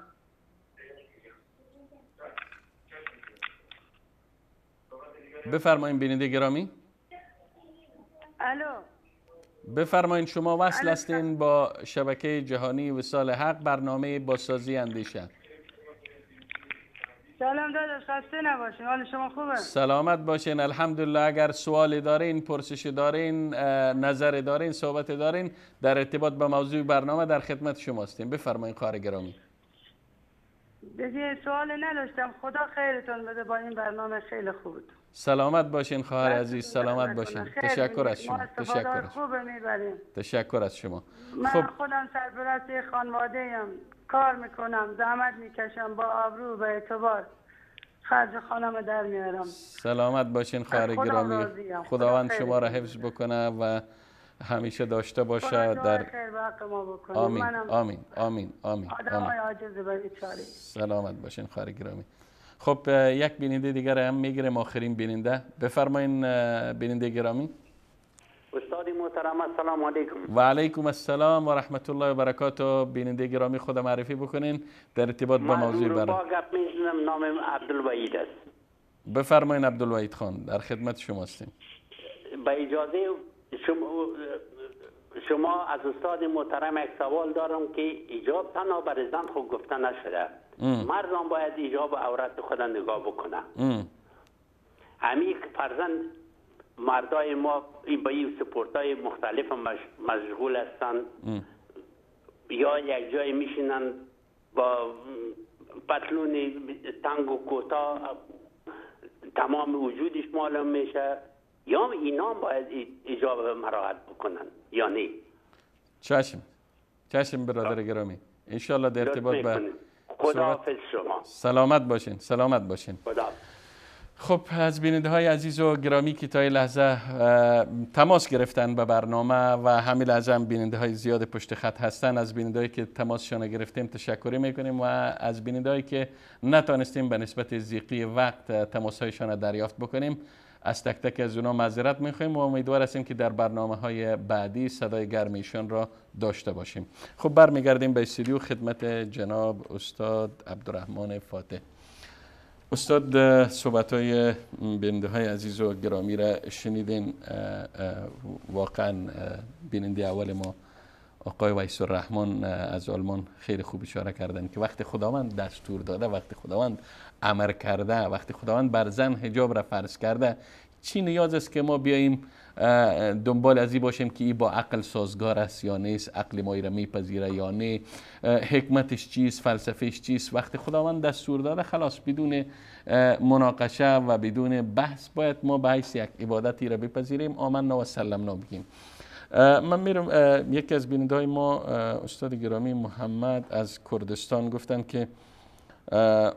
بفرمایین بیننده گرامی. الو. بفرمایین، شما وصل هستین با شبکه جهانی وصال حق، برنامه بازسازی اندیشه. سلام داداش، خسته نباشین، حال شما خوبه؟ سلامت باشین، الحمدلله. اگر سوالی دارین، پرسشی دارین، نظری دارین، صحبت دارین در ارتباط با موضوع برنامه در خدمت شما هستیم. بفرمایین خواهر گرامی. دیگه سوال نداشتم، خدا خیرتون بده با این برنامه، خیلی خوب. سلامت باشین خواهر عزیز، سلامت باشین. تشکر از شما. تشکر از شما. من خودم سرپرست خانواده ام، کار میکنم، زحمت میکشم، با آبرو و اعتبار خرج خانم در میارم. سلامت باشین خواهر گرامی. خداوند شما را حفظ بکنه و همیشه داشته باشه در آمین آمین آمین آمین. سلامت باشین خواهر گرامی. خب یک بیننده دیگر هم میگیریم، آخرین بیننده. بفرمایین بیننده گرامی. استاد محترم السلام علیکم. و علیکم السلام و رحمت الله و برکاته. بیننده گرامی خود معرفی بکنین در ارتباط با موضوع برنامه. من گپ میزنم، نامم عبدالوحید است. بفرمایین عبدالوحید خان، در خدمت شما هستیم. با اجازه شما از استاد محترم یک سوال دارم که ایجاب تنها بر زن خود گفته نشده، مردم باید ایجاب عورت خود نگاه بکنه. همین فرزند مردای ما با این سپورتای مختلف مشغول هستن، یا یک جای میشینن با پتلون تنگ و کوتاه تمام وجودش معلوم میشه، یا اینا باید ایجاب مراعات بکنن یا نه؟ چشم برادر گرامی، انشالله در ارتباط به خداحافظ شما. سلامت باشین، سلامت باشین. خب از بیننده های عزیز و گرامی که تا این لحظه تماس گرفتن به برنامه و همین لحظه هم بیننده های زیاد پشت خط هستن، از بیننده هایی که تماسشان گرفتیم تشکری میکنیم و از بیننده هایی که نتانستیم به نسبت ضیقی وقت تماس هایشان دریافت بکنیم، از تک تک از اونا معذرت میخوایم و امیدوار هستیم که در برنامه های بعدی صدای گرمیشان را داشته باشیم. خب برمیگردیم به استودیو خدمت جناب استاد عبدالرحمن فاتح. استاد صحبت های بیننده های عزیز و گرامی را شنیدین. واقعا بیننده اول ما آقای ویس الرحمن از آلمان خیلی خوب اشاره کردن که وقتی خداوند دستور داده، وقتی خداوند امر کرده، وقتی خداوند بر زن حجاب را فرض کرده، چی نیاز است که ما بیاییم دنبال ازی باشیم که این با عقل سازگار است یا نیست، عقل ما را میپذیره یا نه، حکمتش چیست، فلسفهش چیست. وقتی خداوند دستور داده خلاص بدون مناقشه و بدون بحث باید ما به حیث یک عبادتی را بپذیریم، آمنا و سلمنا بگیم. من میرم یکی از بیننده های ما استاد گرامی محمد از کردستان گفتن که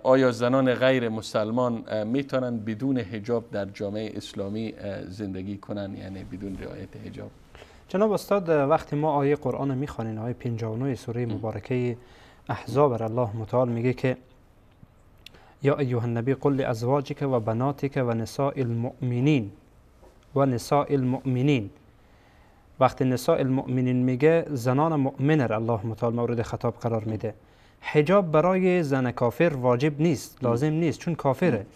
آیا زنان غیر مسلمان میتونن بدون حجاب در جامعه اسلامی زندگی کنن، یعنی بدون رعایت حجاب؟ جناب استاد، وقتی ما آیه قرآن میخوانیم، آیه 59 سوره مبارکه احزاب، الله متعال میگه که یا ایها النبی قل لازواجک و بناتک و نساء المؤمنین و نساء المؤمنین. وقتی نساء المؤمنین میگه زنان مؤمن را الله متعال مورد خطاب قرار میده. حجاب برای زن کافر واجب نیست، لازم نیست، چون کافره،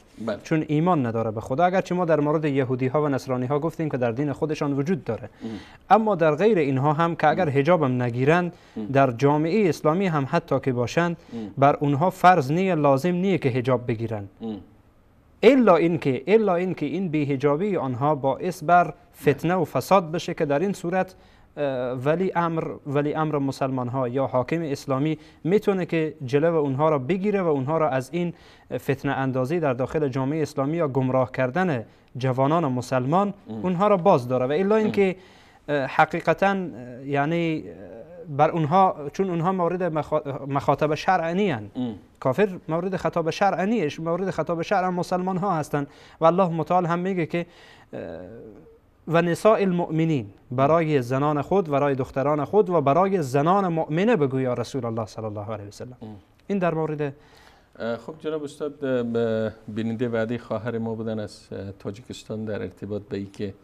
چون ایمان نداره به خدا. اگرچه ما در مورد یهودی ها و نصرانی ها گفتیم که در دین خودشان وجود داره، اما در غیر اینها هم که اگر حجاب هم نگیرند در جامعه اسلامی هم حتی که باشند بر اونها فرض نیه، لازم نیه که حجاب بگیرند، الا اینکه این بی‌حجابی آنها باعث بر فتنه و فساد بشه که در این صورت ولی امر مسلمان ها یا حاکم اسلامی میتونه که جلو اونها را بگیره و اونها را از این فتنه اندازی در داخل جامعه اسلامی یا گمراه کردن جوانان مسلمان اونها را باز داره. و الا اینکه حقیقتا یعنی بر اونها، چون اونها مورد مخاطب شرعنی هستند، کافر مورد خطاب شرعنی، مورد خطاب شرع مسلمان ها هستند و الله متعال هم میگه که و نساء المؤمنین، برای زنان خود، برای دختران خود و برای زنان مؤمنه بگو یا رسول الله صلی الله علیه و سلم. این در مورد. خب جناب استاد، بیننده بعدی خواهر ما بودن از تاجیکستان در ارتباط به این که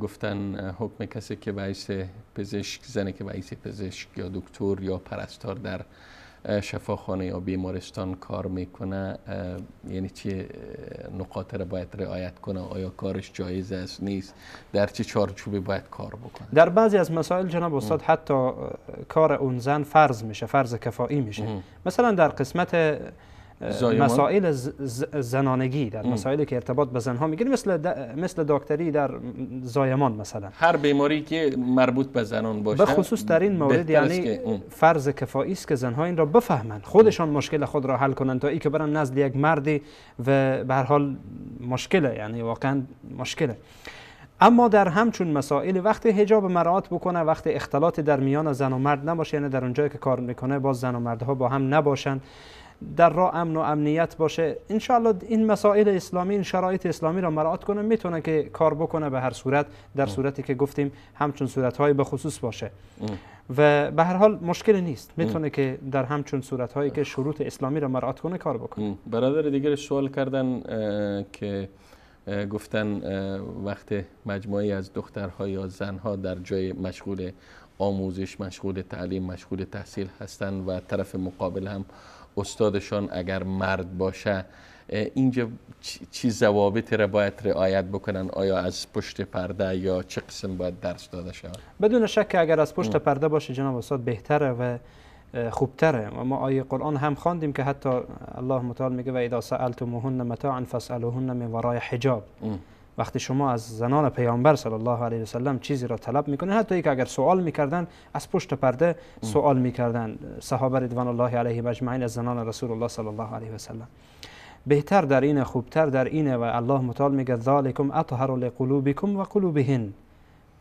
گفتن حکم کسی که به حیث پزشک، زنی که به حیث پزشک یا دکتر یا پرستار در شفاخانه یا بیمارستان کار میکنه، یعنی چه نکات را باید رعایت کنه؟ آیا کارش جایز است نیست؟ در چه چارچوبی باید کار بکنه؟ در بعضی از مسائل جناب استاد حتی کار اون زن فرض میشه، فرض کفایی میشه. مثلا در قسمت مسائل زنانگی، در مسائلی که ارتباط به زنها میگیره، مثل دکتری در زایمان مثلا، هر بیماری که مربوط به زنان باشه، به خصوص در این مورد یعنی فرض کفایی است که زنها این را بفهمن، خودشان مشکل خود را حل کنند تا ای که برن نزد یک مردی و به هر حال مشکله، یعنی واقعا مشکله. اما در همچون مسائل وقتی حجاب مراعات بکنه، وقتی اختلاط در میان زن و مرد نباشه، یعنی در اونجایی که کار میکنه باز زن و مردها با هم نباشن، در راه امن و امنیت باشه، انشاءالله این مسائل اسلامی، این شرایط اسلامی را مراعات کنه، میتونه که کار بکنه به هر صورت، در صورتی که گفتیم همچون صورتهای به خصوص باشه و به هر حال مشکل نیست، میتونه که در همچون صورتهایی که شروط اسلامی را مراعات کنه کار بکنه. برادر دیگر سوال کردن که گفتن وقت مجموعی از دخترها یا زنها در جای مشغول آموزش، مشغول تعلیم، مشغول تحصیل هستند و طرف مقابل هم استادشان اگر مرد باشه، اینجا چی ضوابطی را باید رعایت بکنن؟ آیا از پشت پرده یا چه قسم باید درس داده شود؟ بدون شک اگر از پشت پرده باشه جناب استاد بهتره و خوبتره. ما آیه قرآن هم خواندیم که حتی الله متعال میگه و اذا سألتموهن متاعا فاسألوهن من وراء حجاب. وقتی شما از زنان پیامبر صلی الله علیه و سلم چیزی را طلب میکنید، حتی ای که اگر سوال میکردن از پشت پرده سوال میکردن صحابه رضوان الله علیهم اجمعین از زنان رسول الله صلی الله علیه و سلم، بهتر در این، خوبتر در اینه و الله متعال میگه ذالکم اطهر لقلوبکم و قلوبهن،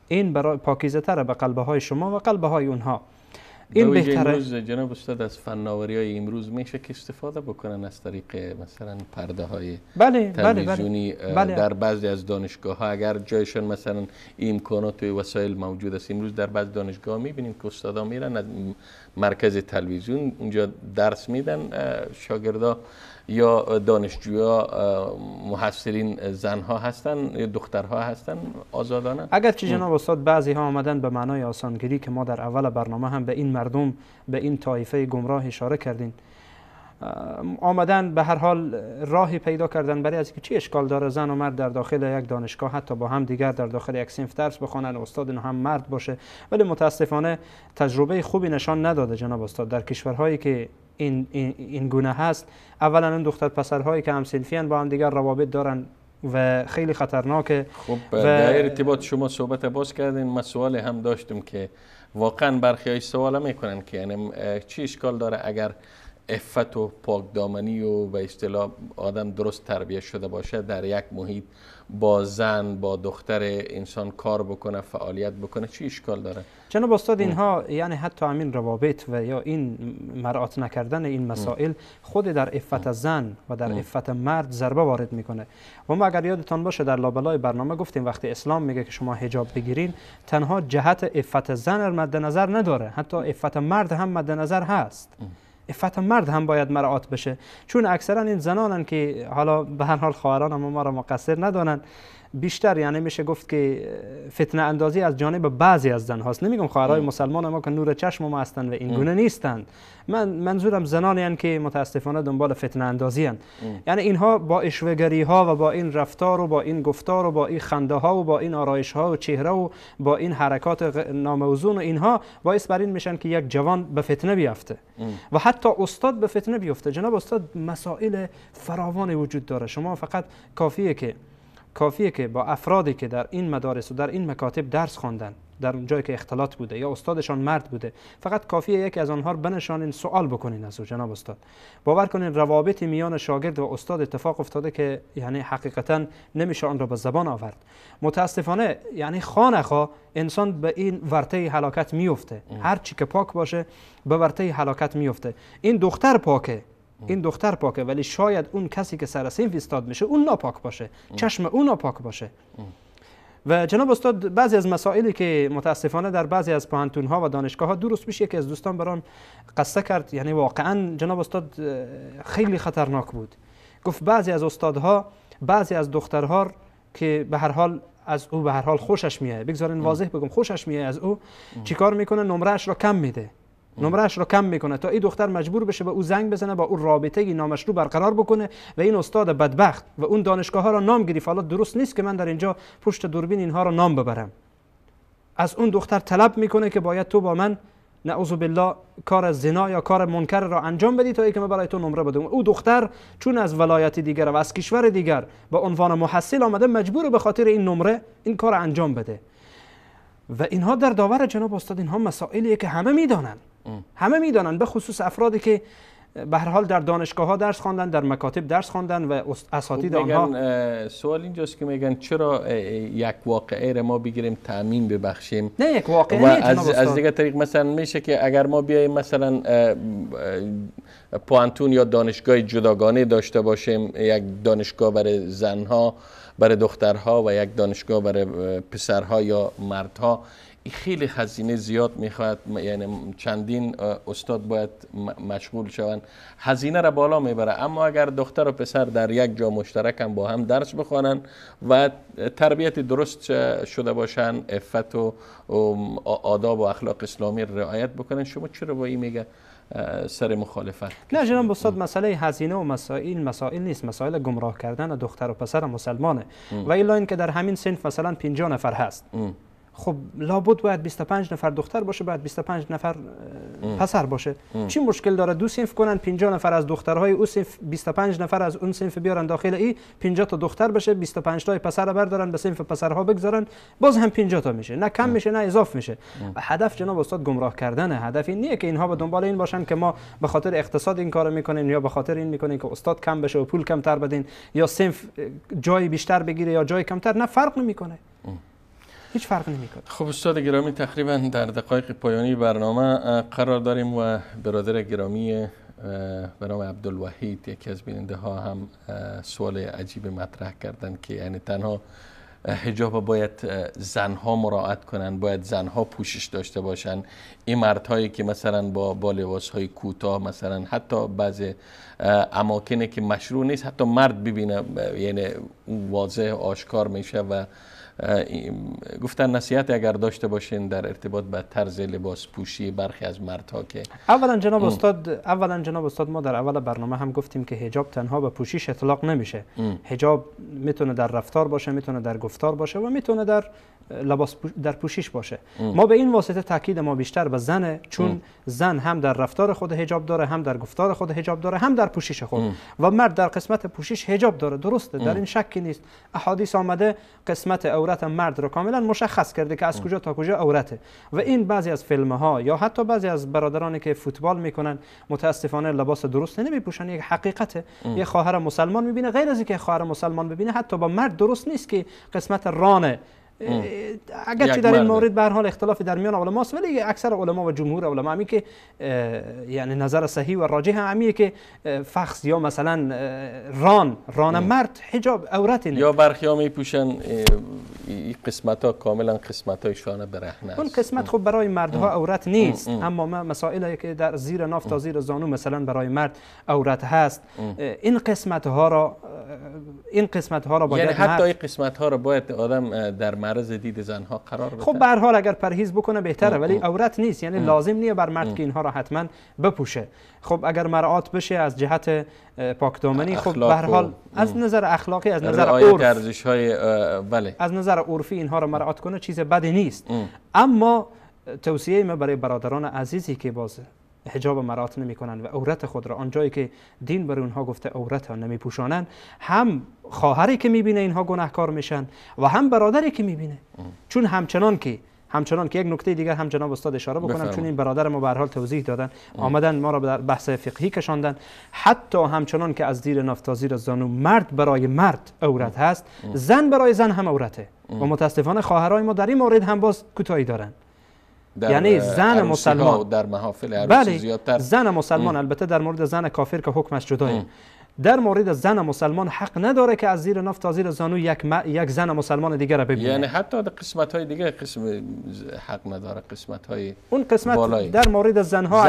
این برای پاکیزه تر به قلبه های شما و قلبه های اونها. این بهتره. امروز جناب استاد از فناوری های امروز میشه که استفاده بکنن از طریق مثلا پرده های تلویزیونی. در بعضی از دانشگاه ها اگر جایشان مثلا امکانات و وسایل موجود است، امروز در بعضی دانشگاه میبینیم که استادا میرن از مرکز تلویزیون اونجا درس میدن، شاگردا یا دانشجویا محصلین زنها هستن یا دخترها هستن آزادانه. اگرچه جناب استاد بعضی ها آمدن به معنای آسانگیری که ما در اول برنامه هم به این مردم، به این طایفه گمراه اشاره کردیم، آمدن به هر حال راهی پیدا کردن برای از اینکه چی اشکال داره زن و مرد در داخل یک دانشگاه حتی با هم دیگر در داخل یک صنف درس بخوانن، استاد هم مرد باشه. ولی متاسفانه تجربه خوبی نشان نداده جناب استاد در کشورهایی که این گونه هست. اولا اون دختر پسرهایی که هم صنفیان با هم دیگر روابط دارن و خیلی خطرناکه. خب در ارتباط شما صحبت باز کردین، من سوال هم داشتم که واقعا برخی های سوال میکنن که یعنی چی اشکال داره اگر عفت و پاکدامنی و به اصطلاح آدم درست تربیت شده باشه در یک محیط با زن با دختر انسان کار بکنه، فعالیت بکنه، چی اشکال داره؟ جناب استاد اینها یعنی حتی همین روابط و یا این مراعات نکردن این مسائل خود در عفت زن و در عفت مرد ضربه وارد میکنه. و ما اگر یادتان باشه در لابلای برنامه گفتیم وقتی اسلام میگه که شما حجاب بگیرین تنها جهت عفت زن مد نظر نداره، حتی عفت مرد هم مد نظر هست. عفت مرد هم باید مراعات بشه، چون اکثرا این زنانن که حالا به هر حال خواهران ما را مقصر ندانن، بیشتر یعنی میشه گفت که فتنه اندازی از جانب بعضی از زن هاست. نمیگم خواهرای مسلمان ما که نور چشم ما هستند و این گونه نیستند، منظورم زنانی هستند که متاسفانه دنبال فتنه اندازی هستند. یعنی اینها با اشوه‌گری ها و با این رفتار و با این گفتار و با این خنده ها و با این آرایش ها و چهره و با این حرکات ناموزون و اینها باعث بر این میشن که یک جوان به فتنه بیفته و حتی استاد به فتنه بیفته. جناب استاد مسائل فراوان وجود داره، شما فقط کافیه که با افرادی که در این مدارس و در این مکاتب درس خواندن در جایی که اختلاط بوده یا استادشان مرد بوده، فقط کافیه یکی از آنها رو بنشانین، سوال بکنین از او. جناب استاد باور کنین روابط میان شاگرد و استاد اتفاق افتاده که یعنی حقیقتا نمیشه آن را به زبان آورد. متاسفانه یعنی خانخواه انسان به این ورطه هلاکت میفته. هر چی که پاک باشه به ورطه هلاکت میفته. این دختر پاکه، این دختر پاکه، ولی شاید اون کسی که سر صنف استاد میشه اون ناپاک باشه، چشم اون ناپاک باشه. و جناب استاد بعضی از مسائلی که متاسفانه در بعضی از پوهنتون‌ها و دانشگاه‌ها درست میشه که از دوستان برام قصه کرد، یعنی واقعا جناب استاد خیلی خطرناک بود. گفت بعضی از استادها بعضی از دخترها که به هر حال از او به هر حال خوشش میاد، بگذارین واضح بگم خوشش میاد از او، چیکار میکنه؟ نمرهش رو کم میده، نمرهش رو کم میکنه تا این دختر مجبور بشه به او زنگ بزنه، با اون رابطه نامشروع برقرار بکنه و این استاد بدبخت و اون دانشگاه ها رو نام گرفت. حالا درست نیست که من در اینجا پشت دوربین اینها رو نام ببرم. از اون دختر طلب میکنه که باید تو با من نعوذ بالله کار زنا یا کار منکر را انجام بدی تا اینکه من برای تو نمره بدم. او دختر چون از ولایت دیگر و از کشور دیگر به عنوان محصل آمده، مجبور به خاطر این نمره این کار انجام بده. و اینها در داور جناب استاد اینها مسائلیه که همه میدانن، همه میدانن، به خصوص افرادی که به هر حال در دانشگاه ها درس خواندن، در مکاتب درس خواندن و اساتید آنها. سوال اینجاست که میگن چرا یک واقعه را ما بگیریم تعمیم ببخشیم؟ نه یک واقعه از دیگه طریق مثلا میشه که اگر ما بیایم مثلا پوهنتون یا دانشگاه جداگانه داشته باشیم، یک دانشگاه برای زنها برای دخترها و یک دانشگاه برای پسرها یا مردها، این خیلی هزینه زیاد میخواد، یعنی چندین استاد باید مشغول شوند، هزینه را بالا میبره. اما اگر دختر و پسر در یک جا مشترک هم با هم درس بخوانن و تربیت درست شده باشن، عفت و آداب و اخلاق اسلامی رعایت بکنن، شما چرا با این میگه سر مخالفت؟ نه جناب استاد، مسئله هزینه و مسائل نیست، مسائل گمراه کردن دختر و پسر مسلمانه. و الا اینکه در همین صنف مثلا 50 نفر هست، خب لابد باید 25 نفر دختر باشه، باید 25 نفر پسر باشه. چی مشکل داره دو صنف کنن، 50 نفر از دخترهای او صنف 25 نفر از اون صنف بیارن داخل ای، 50 تا دختر بشه، 25 تا پسر رو بردارن به صنف پسرها بگذارن، باز هم 50 تا میشه، نه کم میشه نه اضافه میشه. هدف جناب استاد گمراه کردنه. هدف این نیه که اینها به دنبال این باشن که ما به خاطر اقتصاد این کارو میکنیم یا به خاطر این میکنیم که استاد کم بشه و پول کمتر بدین یا صنف جای بیشتر بگیره یا جای کمتر. نه، فرق نمیکنه، هیچ فرق نمیکنه. خب استاد گرامی، تقریبا در دقایق پایانی برنامه قرار داریم و برادر گرامی به نام عبدالوحید، یکی از بیننده ها، هم سوال عجیب مطرح کردن که یعنی تنها حجاب باید زنها مراعات کنن، باید زنها پوشش داشته باشن، این مردهایی که مثلا با لباسهای کوتاه، مثلا حتی بعضی اماکنی که مشروع نیست حتی مرد ببینه، یعنی واضح آشکار میشه. و گفتن نصیحت اگر داشته باشین در ارتباط با طرز لباس پوشی برخی از مردها که اولا جناب استاد ما در اول برنامه هم گفتیم که حجاب تنها به پوشش اطلاق نمیشه. حجاب میتونه در رفتار باشه، میتونه در گفتار باشه و میتونه در لباس در پوشش باشه. ما به این واسطه تاکید ما بیشتر به زنه، چون زن هم در رفتار خود حجاب داره، هم در گفتار خود حجاب داره، هم در پوشش خود. و مرد در قسمت پوشش حجاب داره، درسته، در این شکی نیست. احادیث آمده قسمت عورت مرد رو کاملا مشخص کرده که از کجا تا کجا عورته. و این بعضی از فیلم ها یا حتی بعضی از برادرانی که فوتبال میکنن متاسفانه لباس درست نمیپوشن. یک حقیقته. یک خواهر مسلمان میبینه، غیر از اینکه خواهر مسلمان ببینه، حتی با مرد درست نیست که قسمت رانه. اگرچه در این مورد به هر حال اختلافی در میان علما است، ولی اکثر علما و جمهور علما همی که یعنی نظر صحیح و راجح همیه که فخذ یا مثلا ران مرد حجاب عورت نه. یا برخیا میپوشن این قسمت ها کاملا قسمت های شانه برهنه است. اون قسمت خب برای مردها عورت نیست، اما مسائلی که در زیر ناف تا زیر زانو مثلا برای مرد عورت هست، این قسمت ها را باید، یعنی حتی این قسمت ها را باید آدم در معرض دید زنها قرار بده. خب به هر حال اگر پرهیز بکنه بهتره، ولی عورت نیست، یعنی لازم نیه بر مرد که اینها را حتما بپوشه. خب اگر مراعات بشه از جهت پاکدامنی، خب به هر حال از نظر اخلاقی، از نظر عرف، بله، از نظر عرفی اینها را مراعات کنه چیز بدی نیست. اما توصیه ما برای برادران عزیزی که باز حجاب مراعات نمیکنن و عورت خود را آنجایی که دین برای اونها گفته عورت ها نمیپوشانن، هم خواهری که میبینه اینها گناهکار میشن و هم برادری که میبینه. چون همچنان که همچنان که یک نکته دیگر هم جناب استاد اشاره بکنم، چون این برادر ما به هر حال توضیح دادن، آمدن ما را به بحث فقهی کشاندن. حتی همچنان که از زیر ناف تا زیر زانو مرد برای مرد عورت هست، زن برای زن هم عورته و متاسفانه خواهرای ما در این مورد هم باز کوتاهی دارن. یعنی زن مسلمان در محافل عروسی زیادتر، زن مسلمان البته در مورد زن کافر که حکمش جدایه، در مورد زن مسلمان حق نداره که از زیر ناف تا زیر زانو یک زن مسلمان دیگر را ببینه. یعنی حتی در قسمت های دیگه قسم حق نداره، قسمت های اون قسمت بالایی. در مورد زنها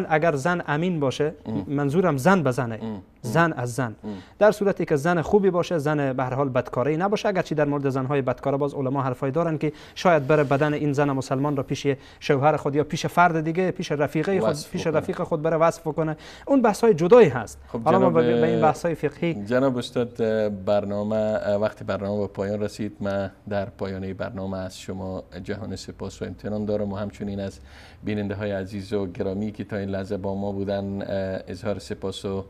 اگر زن امین باشه، منظورم زن به زنه، زن از زن، در صورتی که زن خوبی باشه، زن به هر حال بدکاری نباشه. اگرچه در مورد زنهای بدکار باز علما حرفای دارن که شاید بره بدن این زن مسلمان را پیش شوهر خود یا پیش فرد دیگه، پیش رفیقه خود، پیش رفیق خود بره وصف کنه. اون بحث های جدایی هست. حالا ما به این بحث های فقهی. جناب استاد، وقتی برنامه به پایان رسید، من در پایان برنامه از شما جهان سپاس و امتنان دارم و همچنین از بیننده های عزیز و گرامی که تا این لحظه با ما بودن اظهار سپاس و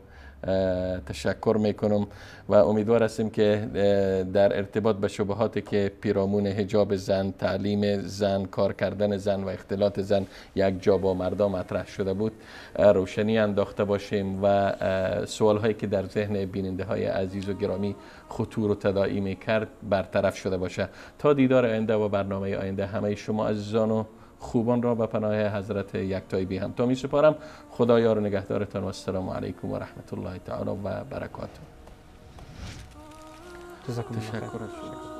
تشکر میکنم و امیدوار هستیم که در ارتباط به شبهاتی که پیرامون حجاب زن، تعلیم زن، کار کردن زن و اختلاط زن یک جا با مردم مطرح شده بود روشنی انداخته باشیم و سوال هایی که در ذهن بیننده های عزیز و گرامی خطور و تداعی میکرد برطرف شده باشه. تا دیدار آینده و برنامه آینده همه شما عزیزان و خوبان را به پناه حضرت یکتای هم تا می سپارم. خدا یار و نگهدارتان و السلام علیکم و رحمت الله تعالی و برکاته. تشکر.